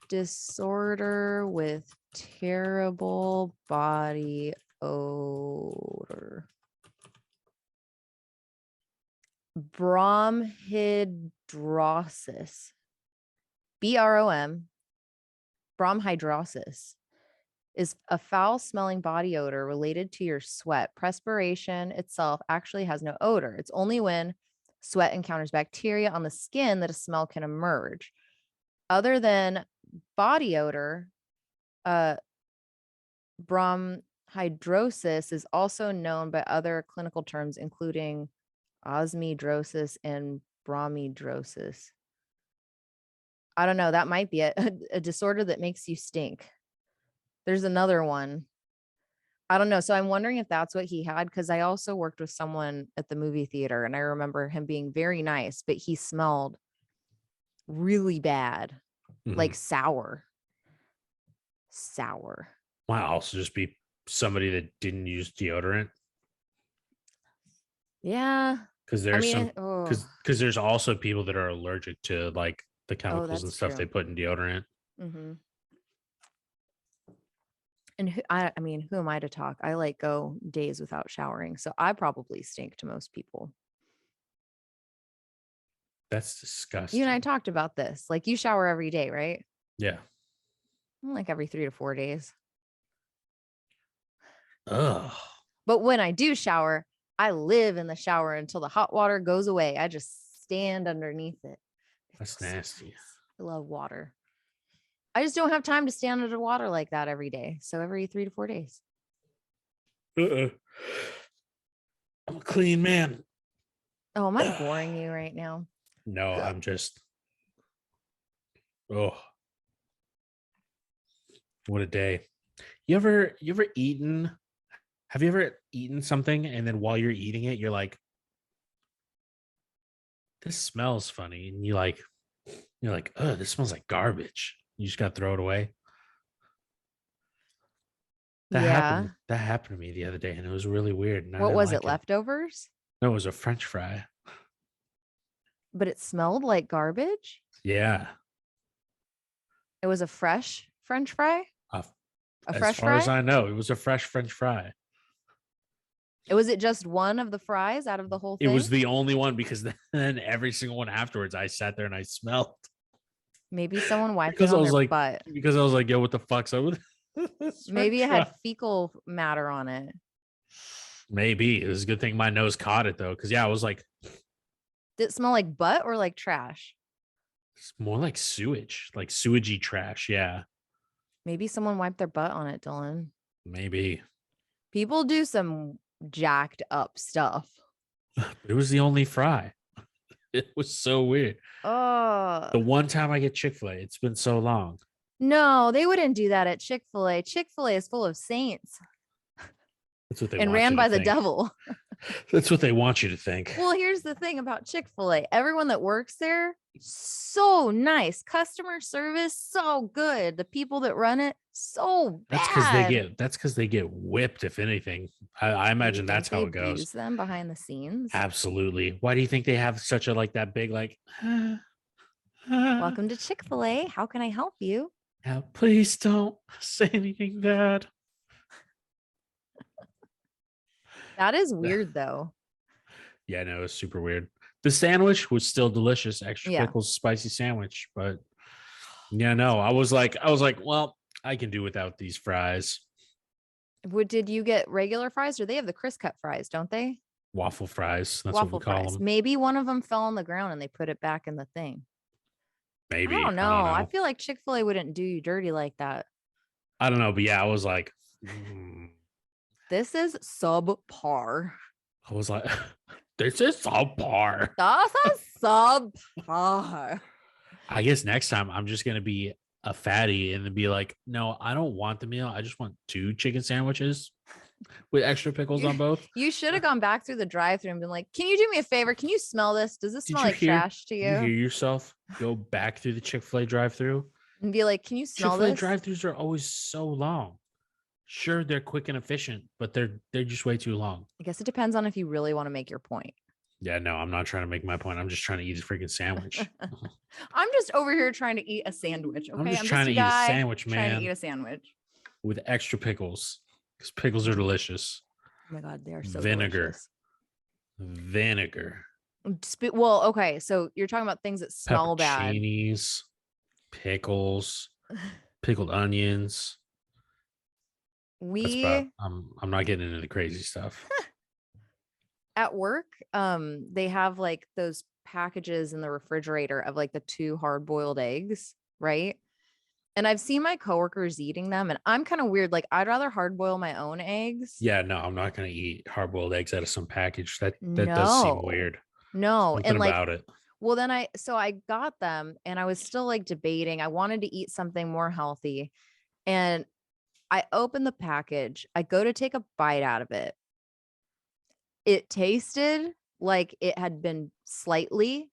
Disorder with terrible body odor. Bromhidrosis. BROM. Bromhidrosis is a foul smelling body odor related to your sweat. Perspiration itself actually has no odor. It's only when sweat encounters bacteria on the skin that a smell can emerge. Other than body odor, bromhidrosis is also known by other clinical terms, including osmidrosis and bromidrosis. I don't know. That might be a disorder that makes you stink. There's another one. I don't know. So I'm wondering if that's what he had, because I also worked with someone at the movie theater and I remember him being very nice, but he smelled really bad, like Mhm. sour. Might also just be somebody that didn't use deodorant, Yeah. because I there's mean, because there's also people that are allergic to like the chemicals and that's stuff true. they put in deodorant. Mm-hmm. And I mean, who am I to talk? I like go days without showering. So I probably stink to most people. That's disgusting. You and I talked about this. Like you shower every day, right? Yeah. Like every 3 to 4 days. Ugh. But when I do shower, I live in the shower until the hot water goes away. I just stand underneath it. That's nasty. I love water. I just don't have time to stand under water like that every day. So every 3 to 4 days. I'm a clean man. Oh, am I boring you right now? No, I'm just. Oh, what a day! You ever eaten? Have you ever eaten something and then while you're eating it, you're like, "This smells funny," and you're like, "Oh, this smells like garbage." You just gotta throw it away. Yeah. That happened to me the other day, and it was really weird. And I What didn't was like it? Leftovers? No, it was a French fry. But it smelled like garbage? Yeah. It was a fresh French fry? A As fresh far as fry? I know, it was a fresh French fry. Was it just one of the fries out of the whole It thing? was the only one, because then every single one afterwards, I sat there and I smelled. Maybe someone wiped it Because I on was their like, butt. yo, what the fuck's up with this Maybe it French had fecal matter on it. Maybe it's a good thing my nose caught it though, because yeah, I was like, Did it smell like butt or like trash? it's more like sewage, like sewagey trash. Yeah, Maybe someone wiped their butt on it, Dylan. maybe. People do some jacked up stuff. It was the only fry. It was so weird. Oh, The one time I get Chick-fil-A, it's been so long. no, they wouldn't do that at Chick-fil-A. Chick-fil-A is full of saints That's what they and want ran you by to the think. devil. That's what they want you to think. Well, here's the thing about Chick-fil-A. Everyone that works there, so nice. Customer service, so good. The people that run it, so bad. That's because they get whipped, if anything. I Do you imagine think that's how they it goes. abuse them behind the scenes. Absolutely. Why do you think they have such a like that big like Welcome to Chick-fil-A. How can I help you? Now, please don't say anything bad. That is weird though. Yeah, no, it's super weird. The sandwich was still delicious, extra Yeah. pickles, spicy sandwich, but yeah, no, I was like, well, I can do without these fries. Did you get regular fries or they have the crisp cut fries, don't they? Waffle fries. That's Waffle what we call fries. them. Maybe one of them fell on the ground and they put it back in the thing. Maybe. I don't know. I feel like Chick-fil-A wouldn't do you dirty like that. I don't know, but yeah, I was like, This is subpar. this is subpar. That's a subpar. I guess next time I'm just gonna be a fatty and then be like, no, I don't want the meal. I just want 2 chicken sandwiches with extra pickles on both. You should have gone back through the drive-thru and been like, "Can you do me a favor? Can you smell this? Does this Did smell you like hear- trash to You hear you?" yourself go back through the Chick-fil-A drive-through. And be like, "Can you smell Chick-fil-A this?" drive-thrus are always so long. Sure, they're quick and efficient, but they're just way too long. I guess it depends on if you really want to make your point. Yeah, no, I'm not trying to make my point. I'm just trying to eat a freaking sandwich. I'm just over here trying to eat a sandwich. Okay, I'm just trying to eat a guy sandwich, trying man, to eat a sandwich. with extra pickles because pickles are delicious. Oh my god, they are so Vinegar. delicious. Vinegar, Well, okay, so you're talking about things that smell bad. pepperoncinis, pickles, pickled onions. That's about. I'm not getting into the crazy stuff. At work, they have like those packages in the refrigerator of like the 2 hard-boiled eggs, right? And I've seen my coworkers eating them, and I'm kind of weird. Like, I'd rather hard boil my own eggs. Yeah, no, I'm not gonna eat hard-boiled eggs out of some package. That does seem No. weird. No, Something and like, about it. well, then I got them, and I was still like debating. I wanted to eat something more healthy, and I opened the package. I go to take a bite out of it. It tasted like it had been slightly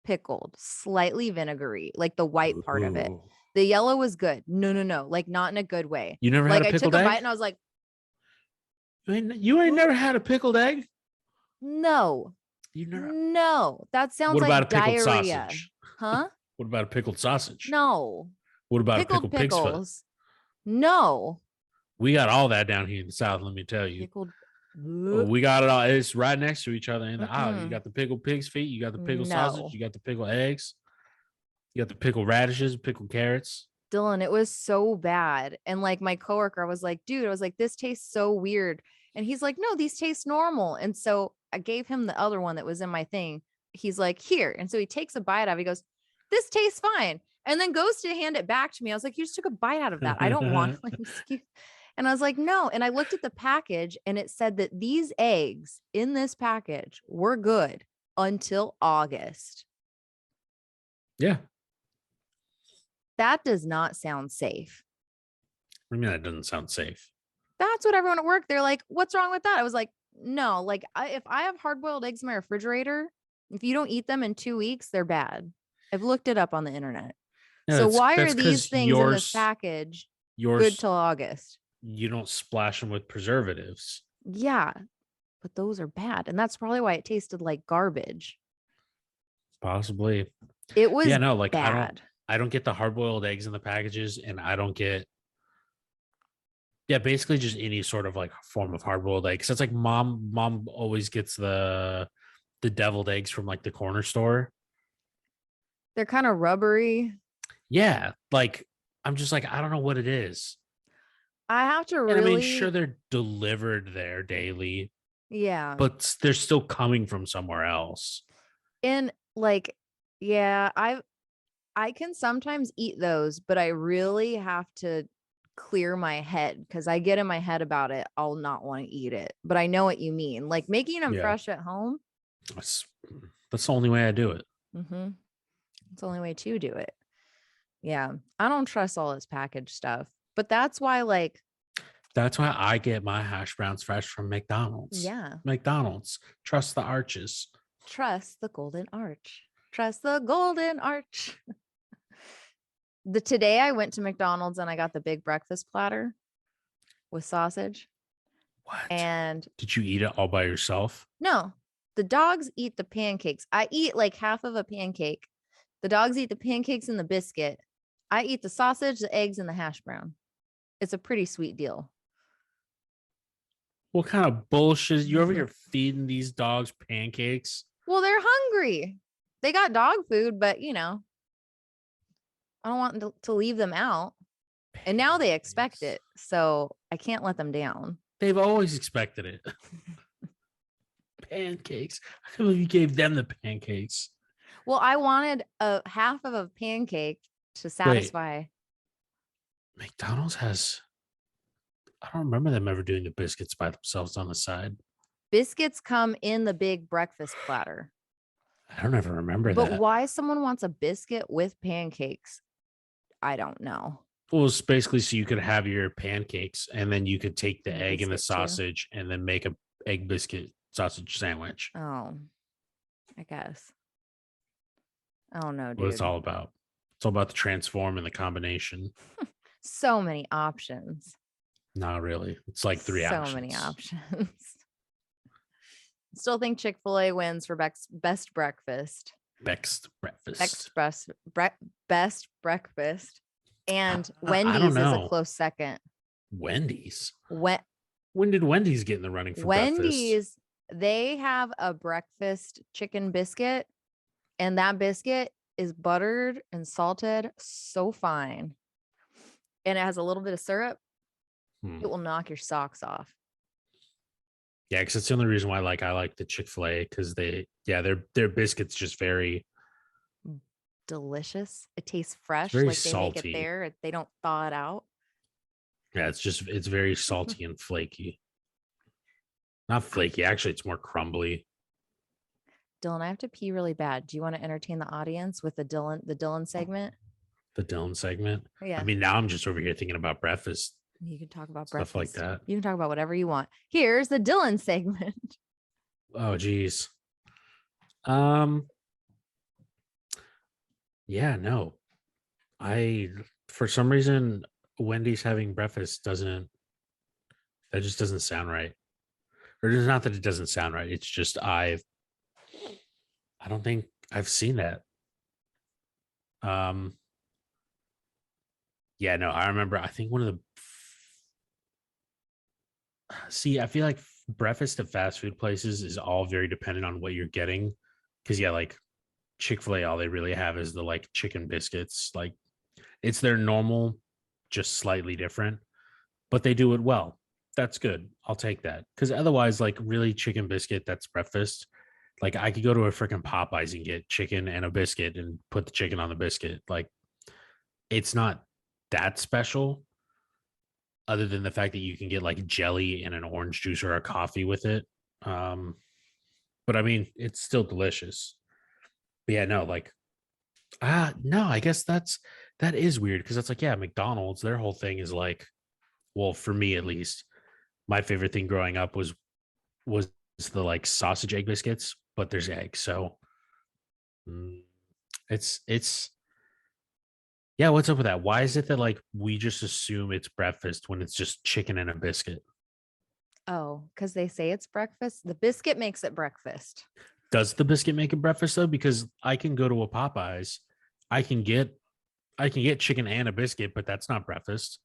pickled, slightly vinegary, like the white part of it. Ooh. The yellow was good. No, like not in a good way. You never Like had a I took pickled a egg? bite and I was like, You ain't never had a pickled egg? no, You never. no, that sounds What like about a pickled diarrhea. sausage? Huh? What about a pickled sausage? No. What about Pickled a pickled pig's foot? pickles. No. We got all that down here in the South, let me tell you. Pickled. Oh, we got it all. It's right next to each other in the aisle. You Mm-mm. got the pickled pig's feet. You got the pickled No. sausage. You got the pickled eggs. You got the pickled radishes, pickled carrots. Dylan, it was so bad. And like my coworker, I was like, dude, I was like, this tastes so weird. And he's like, no, these taste normal. And so I gave him the other one that was in my thing. He's like, here. And so he takes a bite out of it. He goes, this tastes fine. And then goes to hand it back to me. I was like, you just took a bite out of that. I don't want like, excuse. And I was like, no. And I looked at the package and it said that these eggs in this package were good until August. Yeah. That does not sound safe. I mean, that doesn't sound safe. That's what everyone at work, they're like, what's wrong with that? I was like, no, like if I have hard-boiled eggs in my refrigerator, if you don't eat them in 2 weeks, they're bad. I've looked it up on the internet. No, So that's- why are that's these 'cause things in this package Yours, good till August? you don't splash them with preservatives. Yeah, but those are bad. And that's probably why it tasted like garbage. Possibly. It was Yeah, no, like bad. I don't get the hard-boiled eggs in the packages, and I don't get basically just any sort of like form of hard-boiled egg. Cause it's like mom always gets the deviled eggs from like the corner store. They're kind of rubbery. Yeah, like I'm just like, I don't know what it is. I have to And really I mean, sure, they're delivered there daily, Yeah. but they're still coming from somewhere else. And like, yeah, I can sometimes eat those, but I really have to clear my head because I get in my head about it. I'll not want to eat it. But I know what you mean. Like making them Yeah. fresh at home. That's the only way I do it. Mm-hmm. It's the only way to do it. Yeah. I don't trust all this packaged stuff. But that's why, like, That's why I get my hash browns fresh from McDonald's. yeah, McDonald's. Trust the arches. trust the golden arch. Trust the golden arch. Today I went to McDonald's and I got the big breakfast platter with sausage. What? And Did you eat it all by yourself? no, the dogs eat the pancakes. I eat like half of a pancake. The dogs eat the pancakes and the biscuit. I eat the sausage, the eggs, and the hash brown. It's a pretty sweet deal. What kind of bullshit? You're over here feeding these dogs pancakes? Well, they're hungry. They got dog food, but you know, I don't want to leave them out. And now they expect it. So I can't let them down. They've always expected it. Pancakes. I can't believe you gave them the pancakes. Well, I wanted a half of a pancake to satisfy. McDonald's has, I don't remember them ever doing the biscuits by themselves on the side. Biscuits come in the big breakfast platter. I don't ever remember But that. why someone wants a biscuit with pancakes, I don't know. Well, it's basically so you could have your pancakes and then you could take the And egg and the biscuit too. sausage and then make a egg biscuit sausage sandwich. Oh, I guess. I don't know, What dude. it's all about. It's all about the transform and the combination. So many options. Not really. It's like three so options. many options. Still think Chick-fil-A wins for best breakfast. Best breakfast. Best breakfast. And I Wendy's don't is a know. close second. Wendy's. When When did Wendy's get in the running for breakfast? Wendy's, they have a breakfast chicken biscuit, and that biscuit is buttered and salted so fine. And it has a little bit of syrup. It will knock your socks off. Yeah, because it's the only reason why I like the Chick-fil-A because their biscuits just very Delicious. It tastes fresh. very Like they make salty. it there. They don't thaw it out. yeah, it's very salty and flaky. Not flaky, actually, it's more crumbly. Dylan, I have to pee really bad. Do you want to entertain the audience with the Dylan segment? The Dylan segment. Yeah. I mean, now I'm just over here thinking about breakfast. You can talk about Stuff breakfast. like that. You can talk about whatever you want. Here's the Dylan segment. Oh, geez. Yeah, no. For some reason, Wendy's having breakfast that just doesn't sound right. Or it's not that it doesn't sound right. It's just I don't think I've seen that. Yeah, no, I remember. I think one of the I feel like breakfast at fast food places is all very dependent on what you're getting. Because yeah, like Chick-fil-A, all they really have is the like chicken biscuits. Like it's their normal, just slightly different, but they do it well. That's good. I'll take that. Because otherwise, like really chicken biscuit, that's breakfast. Like I could go to a freaking Popeyes and get chicken and a biscuit and put the chicken on the biscuit. Like it's not that special other than the fact that you can get like jelly and an orange juice or a coffee with it. But I mean, it's still delicious. But yeah, no, like, no, I guess that is weird because it's like, yeah, McDonald's, their whole thing is like, well, for me at least, my favorite thing growing up was the like sausage egg biscuits, but there's eggs, so it's yeah. What's up with that? Why is it that like we just assume it's breakfast when it's just chicken and a biscuit? Oh, because they say it's breakfast. The biscuit makes it breakfast. Does the biscuit make it breakfast though? Because I can go to a Popeyes, I can get chicken and a biscuit, but that's not breakfast.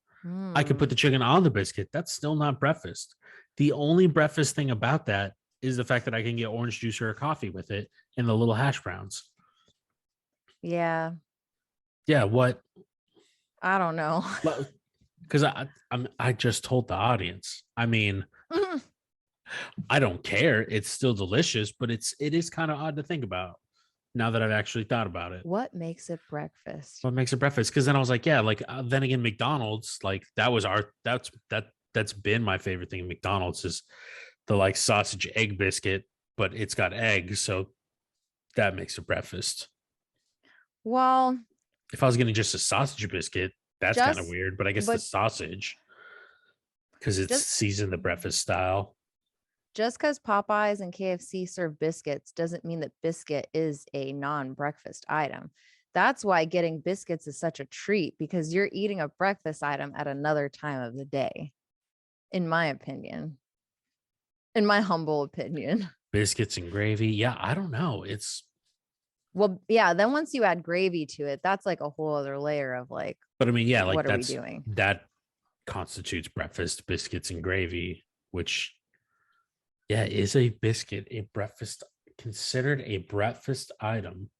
I could put the chicken on the biscuit. That's still not breakfast. The only breakfast thing about that is the fact that I can get orange juice or a coffee with it and the little hash browns. Yeah. Yeah, what? I don't know. Because I just told the audience. I mean, I don't care. It's still delicious, but it is kind of odd to think about now that I've actually thought about it. What makes it breakfast? What makes it breakfast? Because then I was like, yeah, like then again, McDonald's, like that's been my favorite thing in McDonald's is the like sausage egg biscuit, but it's got eggs, so that makes it breakfast. Well, If I was getting just a sausage biscuit, that's kind of just weird, but I guess the but sausage because it's just seasoned the breakfast style. just because Popeyes and KFC serve biscuits doesn't mean that biscuit is a non-breakfast item. That's why getting biscuits is such a treat because you're eating a breakfast item at another time of the day, in my opinion. In my humble opinion. Biscuits and gravy. Yeah, I don't know. Well, yeah, then once you add gravy to it, that's like a whole other layer of like, But I mean, yeah, like what are we doing? that constitutes breakfast, biscuits and gravy, which yeah, is a biscuit a breakfast considered a breakfast item?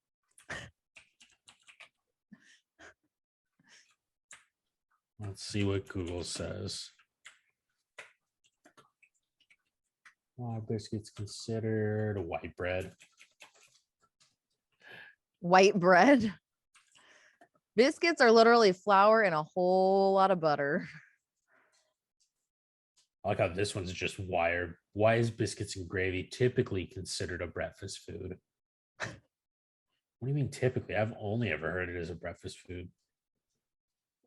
Let's see what Google says. Are biscuits considered white bread? White bread. Biscuits are literally flour and a whole lot of butter. I like how this one's just wired. Why is biscuits and gravy typically considered a breakfast food? What do you mean typically? I've only ever heard it as a breakfast food.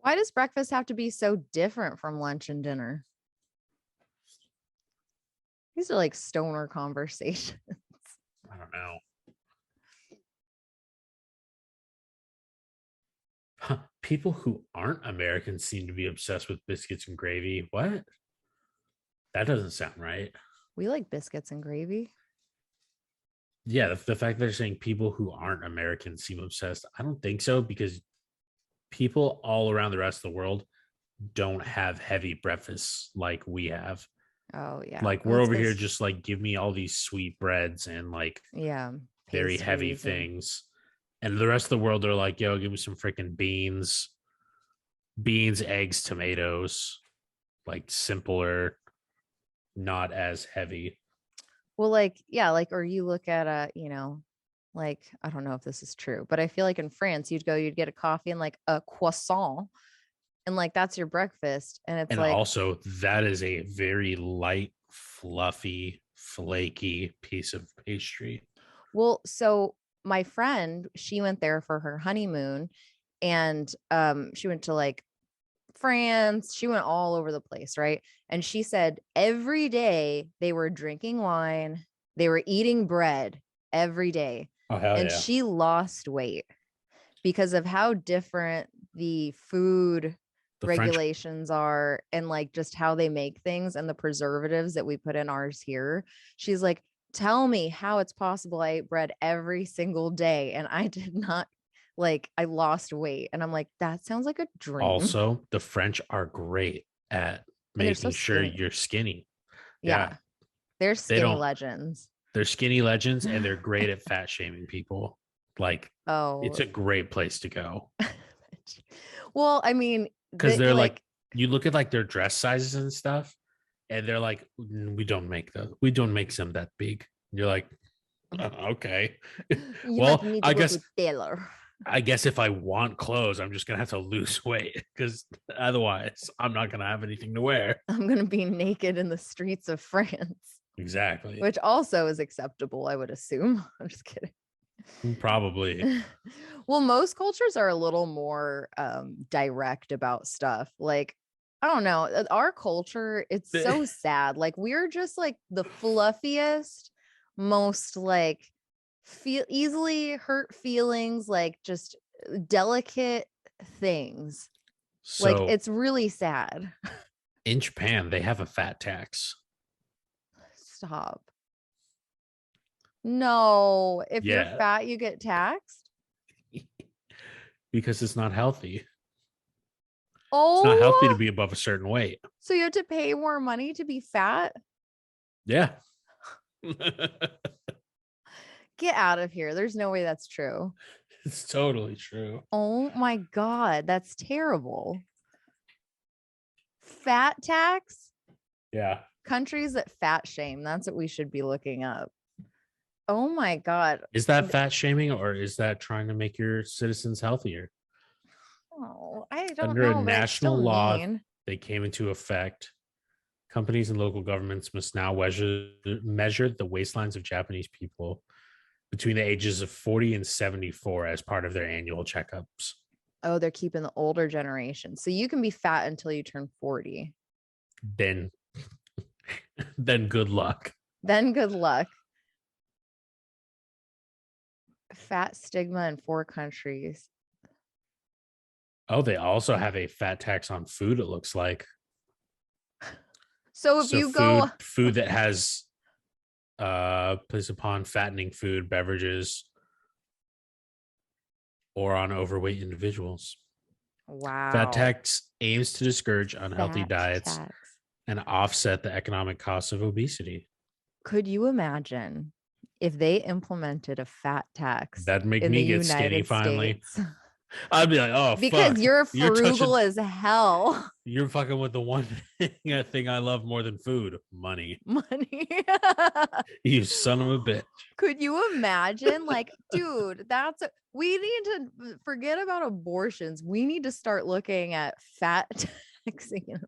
Why does breakfast have to be so different from lunch and dinner? These are like stoner conversations. I don't know. Huh. People who aren't Americans seem to be obsessed with biscuits and gravy. What? That doesn't sound right. We like biscuits and gravy. Yeah, the fact that they're saying people who aren't Americans seem obsessed, I don't think so because people all around the rest of the world don't have heavy breakfasts like we have. Oh yeah. Like Well, we're it's over here 'cause- just like give me all these sweet breads and like yeah, very heavy pastries and- things. And the rest of the world are like, yo, give me some freaking beans, eggs, tomatoes, like simpler, not as heavy. Well, like, yeah, like, or you look at like, I don't know if this is true, but I feel like in France, you'd get a coffee and like a croissant, and like that's your breakfast. And it's And like, also, that is a very light, fluffy, flaky piece of pastry. well, so my friend, she went there for her honeymoon, and she went to like France. She went all over the place, right? And she said every day they were drinking wine, they were eating bread every day. Oh, hell And yeah. she lost weight because of how different the food The French, regulations are and like just how they make things and the preservatives that we put in ours here. She's like, tell me how it's possible I ate bread every single day and I did not like I lost weight. And I'm like, that sounds like a dream. also, the French are great at And they're so making sure skinny. you're skinny. Yeah. They're skinny don't- legends. They're skinny legends and they're great at fat shaming people. Like, Oh, it's a great place to go well, I mean, because they're like, you look at like their dress sizes and stuff, and they're like, we don't make them that big. And you're like, okay. Well, I guess tailor. I guess if I want clothes, I'm just gonna have to lose weight because otherwise I'm not gonna have anything to wear. I'm gonna be naked in the streets of France. Exactly. Which also is acceptable, I would assume. I'm just kidding. Probably. Well, most cultures are a little more direct about stuff. Like, I don't know, our culture, it's so sad. Like, we're just like the fluffiest, most like feel easily hurt feelings, like just delicate things. So Like, it's really sad. in Japan, they have a fat tax. Stop. No, if you're Yeah. fat, you get taxed. Because it's not healthy. Oh, It's not healthy to be above a certain weight. so you have to pay more money to be fat? Yeah. Get out of here. There's no way that's true. It's totally true. Oh my God, that's terrible. Fat tax? Yeah. Countries that fat shame. That's what we should be looking up. Oh my God. Is that fat shaming or is that trying to make your citizens healthier? Oh, I don't Under a know, but it's still national law mean. that came into effect, companies and local governments must now measure the waistlines of Japanese people between the ages of 40 and 74 as part of their annual checkups. Oh, they're keeping the older generation. So you can be fat until you turn 40. Then good luck. Then good luck. Fat stigma in 4 countries. Oh, they also have a fat tax on food, it looks like. So if you go food that has placed upon fattening food, beverages, or on overweight individuals. wow. Fat tax aims to discourage unhealthy Fat diets tax. and offset the economic costs of obesity. Could you imagine if they implemented a fat tax That'd make in me the get skinny United finally. States? I'd be like, oh, Because fuck. you're frugal touching, as hell. you're fucking with the one thing I love more than food, money. Money. You son of a bitch. Could you imagine? Like, dude, we need to forget about abortions. We need to start looking at fat taxing.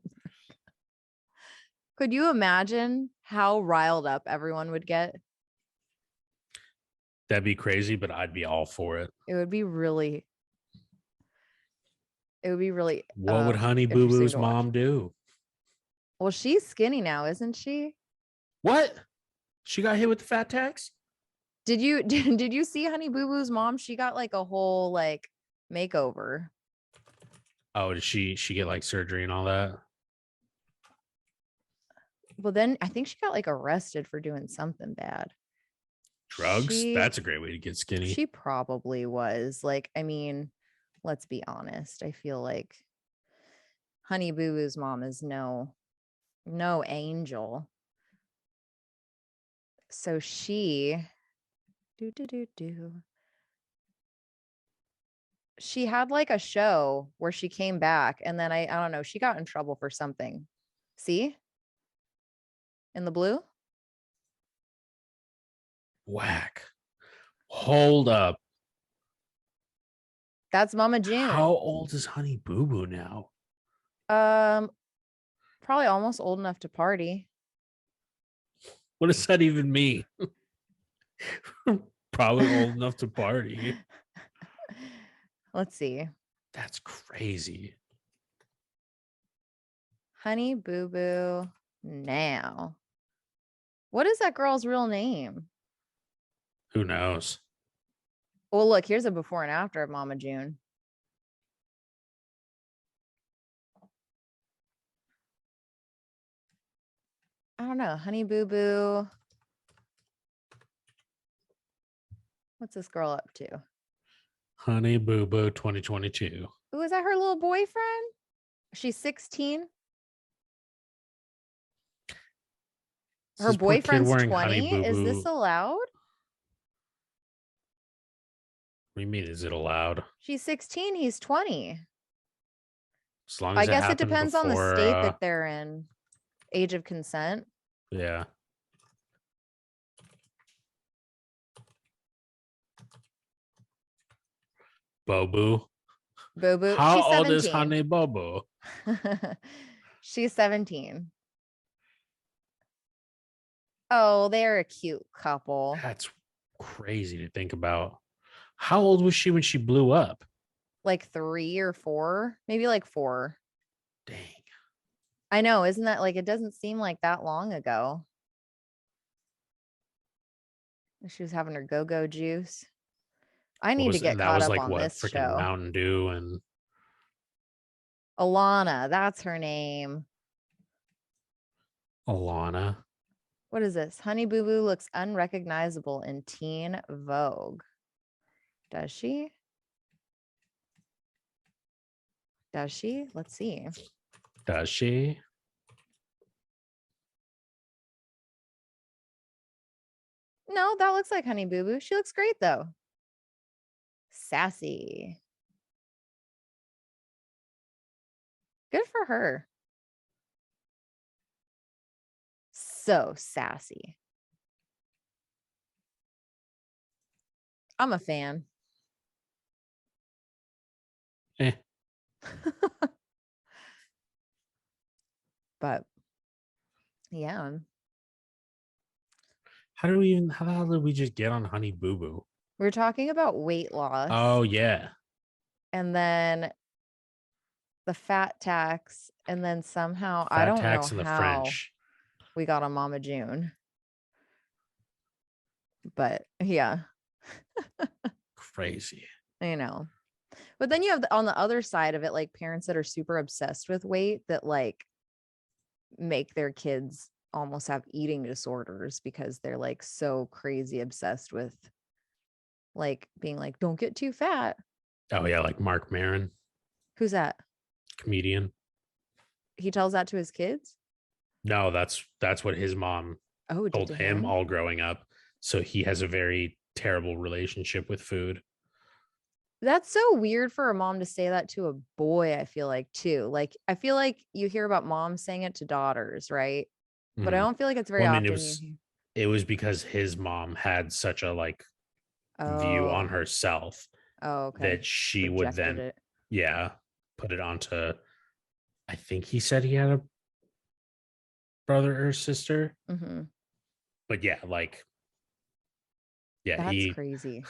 Could you imagine how riled up everyone would get? That'd be crazy, but I'd be all for it. It would be really What would Honey Boo interesting Boo's to watch. mom do? Well, she's skinny now, isn't she? What? She got hit with the fat tax? Did you see Honey Boo Boo's mom? She got like a whole like makeover. Oh, did she get like surgery and all that? Well, then I think she got like arrested for doing something bad. Drugs? That's a great way to get skinny. She probably was. Like, I mean, let's be honest. I feel like Honey Boo Boo's mom is no angel. So she she had like a show where she came back and then I don't know, she got in trouble for something. See? In the blue? Whack. Hold up. That's Mama June. How old is Honey Boo Boo now? Probably almost old enough to party. What does that even mean? Probably old enough to party. Let's see. That's crazy. Honey Boo Boo now. What is that girl's real name? Who knows? Well, look, here's a before and after of Mama June. I don't know. Honey Boo Boo. What's this girl up to? Honey Boo Boo 2022. Ooh, is that her little boyfriend? She's 16. Her boyfriend's 20. Is this allowed? What do you mean? Is it allowed? She's 16. He's 20. As long as I guess it happened depends on the before, state that they're in. Age of consent. Yeah. Bobu. Boo. How She's old 17. is Honey Bobo? She's 17. Oh, they're a cute couple. That's crazy to think about. How old was she when she blew up? Like 3 or 4, maybe like 4. Dang. I know. Isn't that like, it doesn't seem like that long ago. She was having her go-go juice. I need to get caught up on this freaking show. Mountain Dew and Alana, that's her name. Alana. What is this? Honey Boo Boo looks unrecognizable in Teen Vogue. Does she? Does she? Let's see. Does she? No, that looks like Honey Boo Boo. She looks great though. Sassy. Good for her. So sassy. I'm a fan. Eh. But yeah, How the hell did we just get on Honey Boo Boo? we're talking about weight loss. Oh yeah. And then the fat tax, and then somehow I Fat don't know tax and the how French. we got on Mama June. But yeah, Crazy. I know. But then you have on the other side of it, like parents that are super obsessed with weight that like make their kids almost have eating disorders because they're like so crazy obsessed with like being like, don't get too fat. Oh yeah, like Mark Maron, Who's that? comedian. He tells that to his kids? No, that's what his mom Oh, did told to him him? all growing up. So he has a very terrible relationship with food. That's so weird for a mom to say that to a boy, I feel like too. Like I feel like you hear about moms saying it to daughters, right? But I Mhm. don't feel like it's very Well, I mean, often you hear. it was because his mom had such a like view on Oh, herself oh, okay. that she would Projected then, it. yeah, put it onto. I think he said he had a brother or sister, Mm-hmm. but yeah, like, yeah, That's crazy.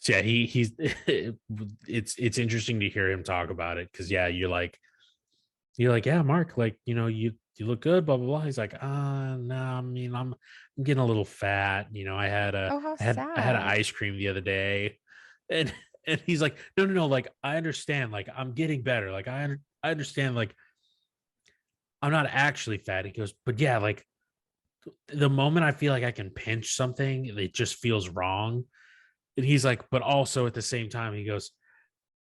he's it's interesting to hear him talk about it because yeah, you're like, yeah, Mark, like, you look good, blah blah blah. He's like, no, I mean, I'm getting a little fat. Oh, how I had an sad. ice cream the other day, and and he's like, no, like I understand, like I'm getting better, like I understand, like I'm not actually fat. He goes, but yeah, like the moment I feel like I can pinch something, it just feels wrong. And he's like, but also at the same time, he goes,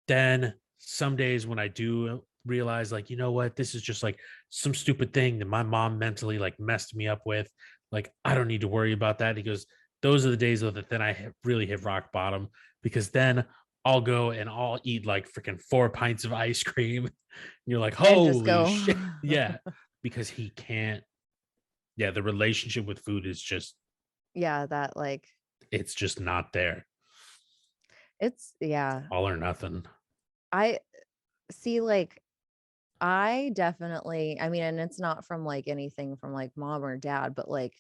then some days when I do realize, like, you know what, this is just like some stupid thing that my mom mentally like messed me up with. Like, I don't need to worry about that. He goes, those are the days though that then really hit rock bottom because then I'll go and I'll eat like freaking 4 pints of ice cream. And you're like, And just holy go. shit. Yeah. Because he can't. Yeah. The relationship with food is just, Yeah, that like it's just not there. yeah. All or nothing. I see like I definitely, I mean, and it's not from like anything from like mom or dad, but like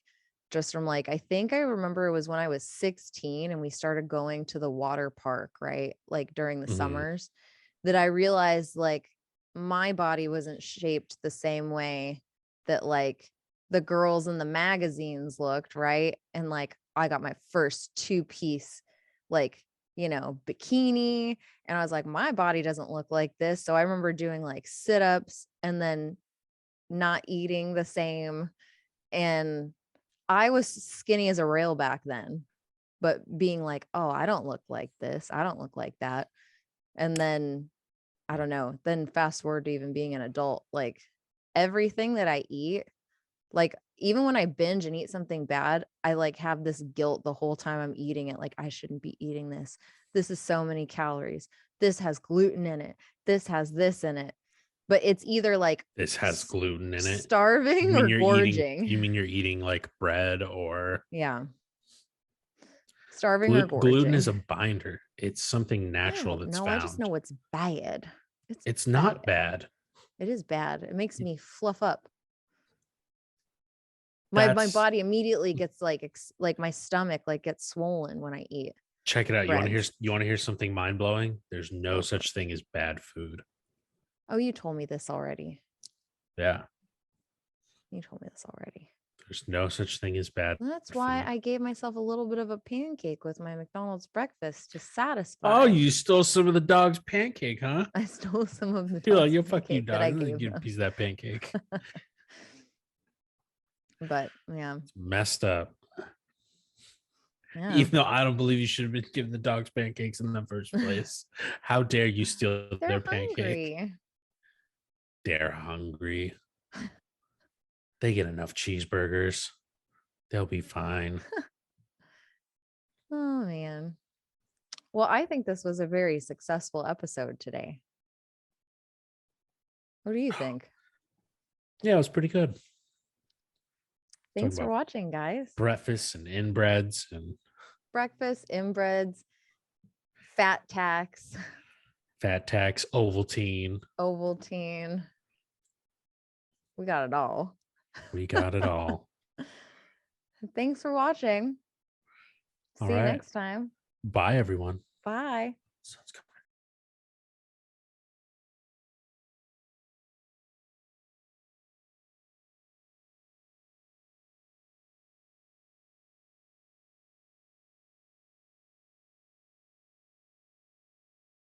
just from like, I think I remember it was when I was 16 and we started going to the water park, right? Like during the Mhm. summers, that I realized like my body wasn't shaped the same way that like the girls in the magazines looked, right? And like I got my first two-piece, like, bikini. And I was like, my body doesn't look like this. So I remember doing like sit-ups and then not eating the same. And I was skinny as a rail back then, but being like, oh, I don't look like this. I don't look like that. And then I don't know, then fast forward to even being an adult, like everything that I eat, like even when I binge and eat something bad, I like have this guilt the whole time I'm eating it. Like I shouldn't be eating this. This is so many calories. This has gluten in it. This has this in it. But it's either like This has gluten in it. starving or gorging. You mean you're eating like bread or Yeah. Starving or gluten is gorging. a binder. It's something I natural don't that's know. I just know found. it's bad. It's not bad. It is bad. It makes me fluff up. My That's body immediately gets like my stomach like gets swollen when I eat check it out. breads. You want to hear something mind-blowing? There's no Go for it. such thing as bad food. Oh, you told me this already. Yeah. You told me this already. There's no such thing as bad That's food. why I gave myself a little bit of a pancake with my McDonald's breakfast to satisfy. Oh, you stole some of the dog's pancake, huh? I stole some of the You're like, dog's yo, fuck you, pancake that dog. I I'm gonna gave get a them. piece of that pancake. But yeah, It's messed up. yeah. Even though I don't believe you should have been given the dogs pancakes in the first place. How dare you steal They're their pancake? hungry. They're hungry. They get enough cheeseburgers. They'll be fine. Oh man. Well, I think this was a very successful episode today. What do you think? Yeah, it was pretty good. Thanks Talking for about watching, guys. breakfast and inbreds and Breakfast, inbreds, fat tax, fat tax, Ovaltine. Ovaltine. We got it all. We got it all. Thanks for watching. All See you right. next time. Bye, everyone. Bye. Sun's coming.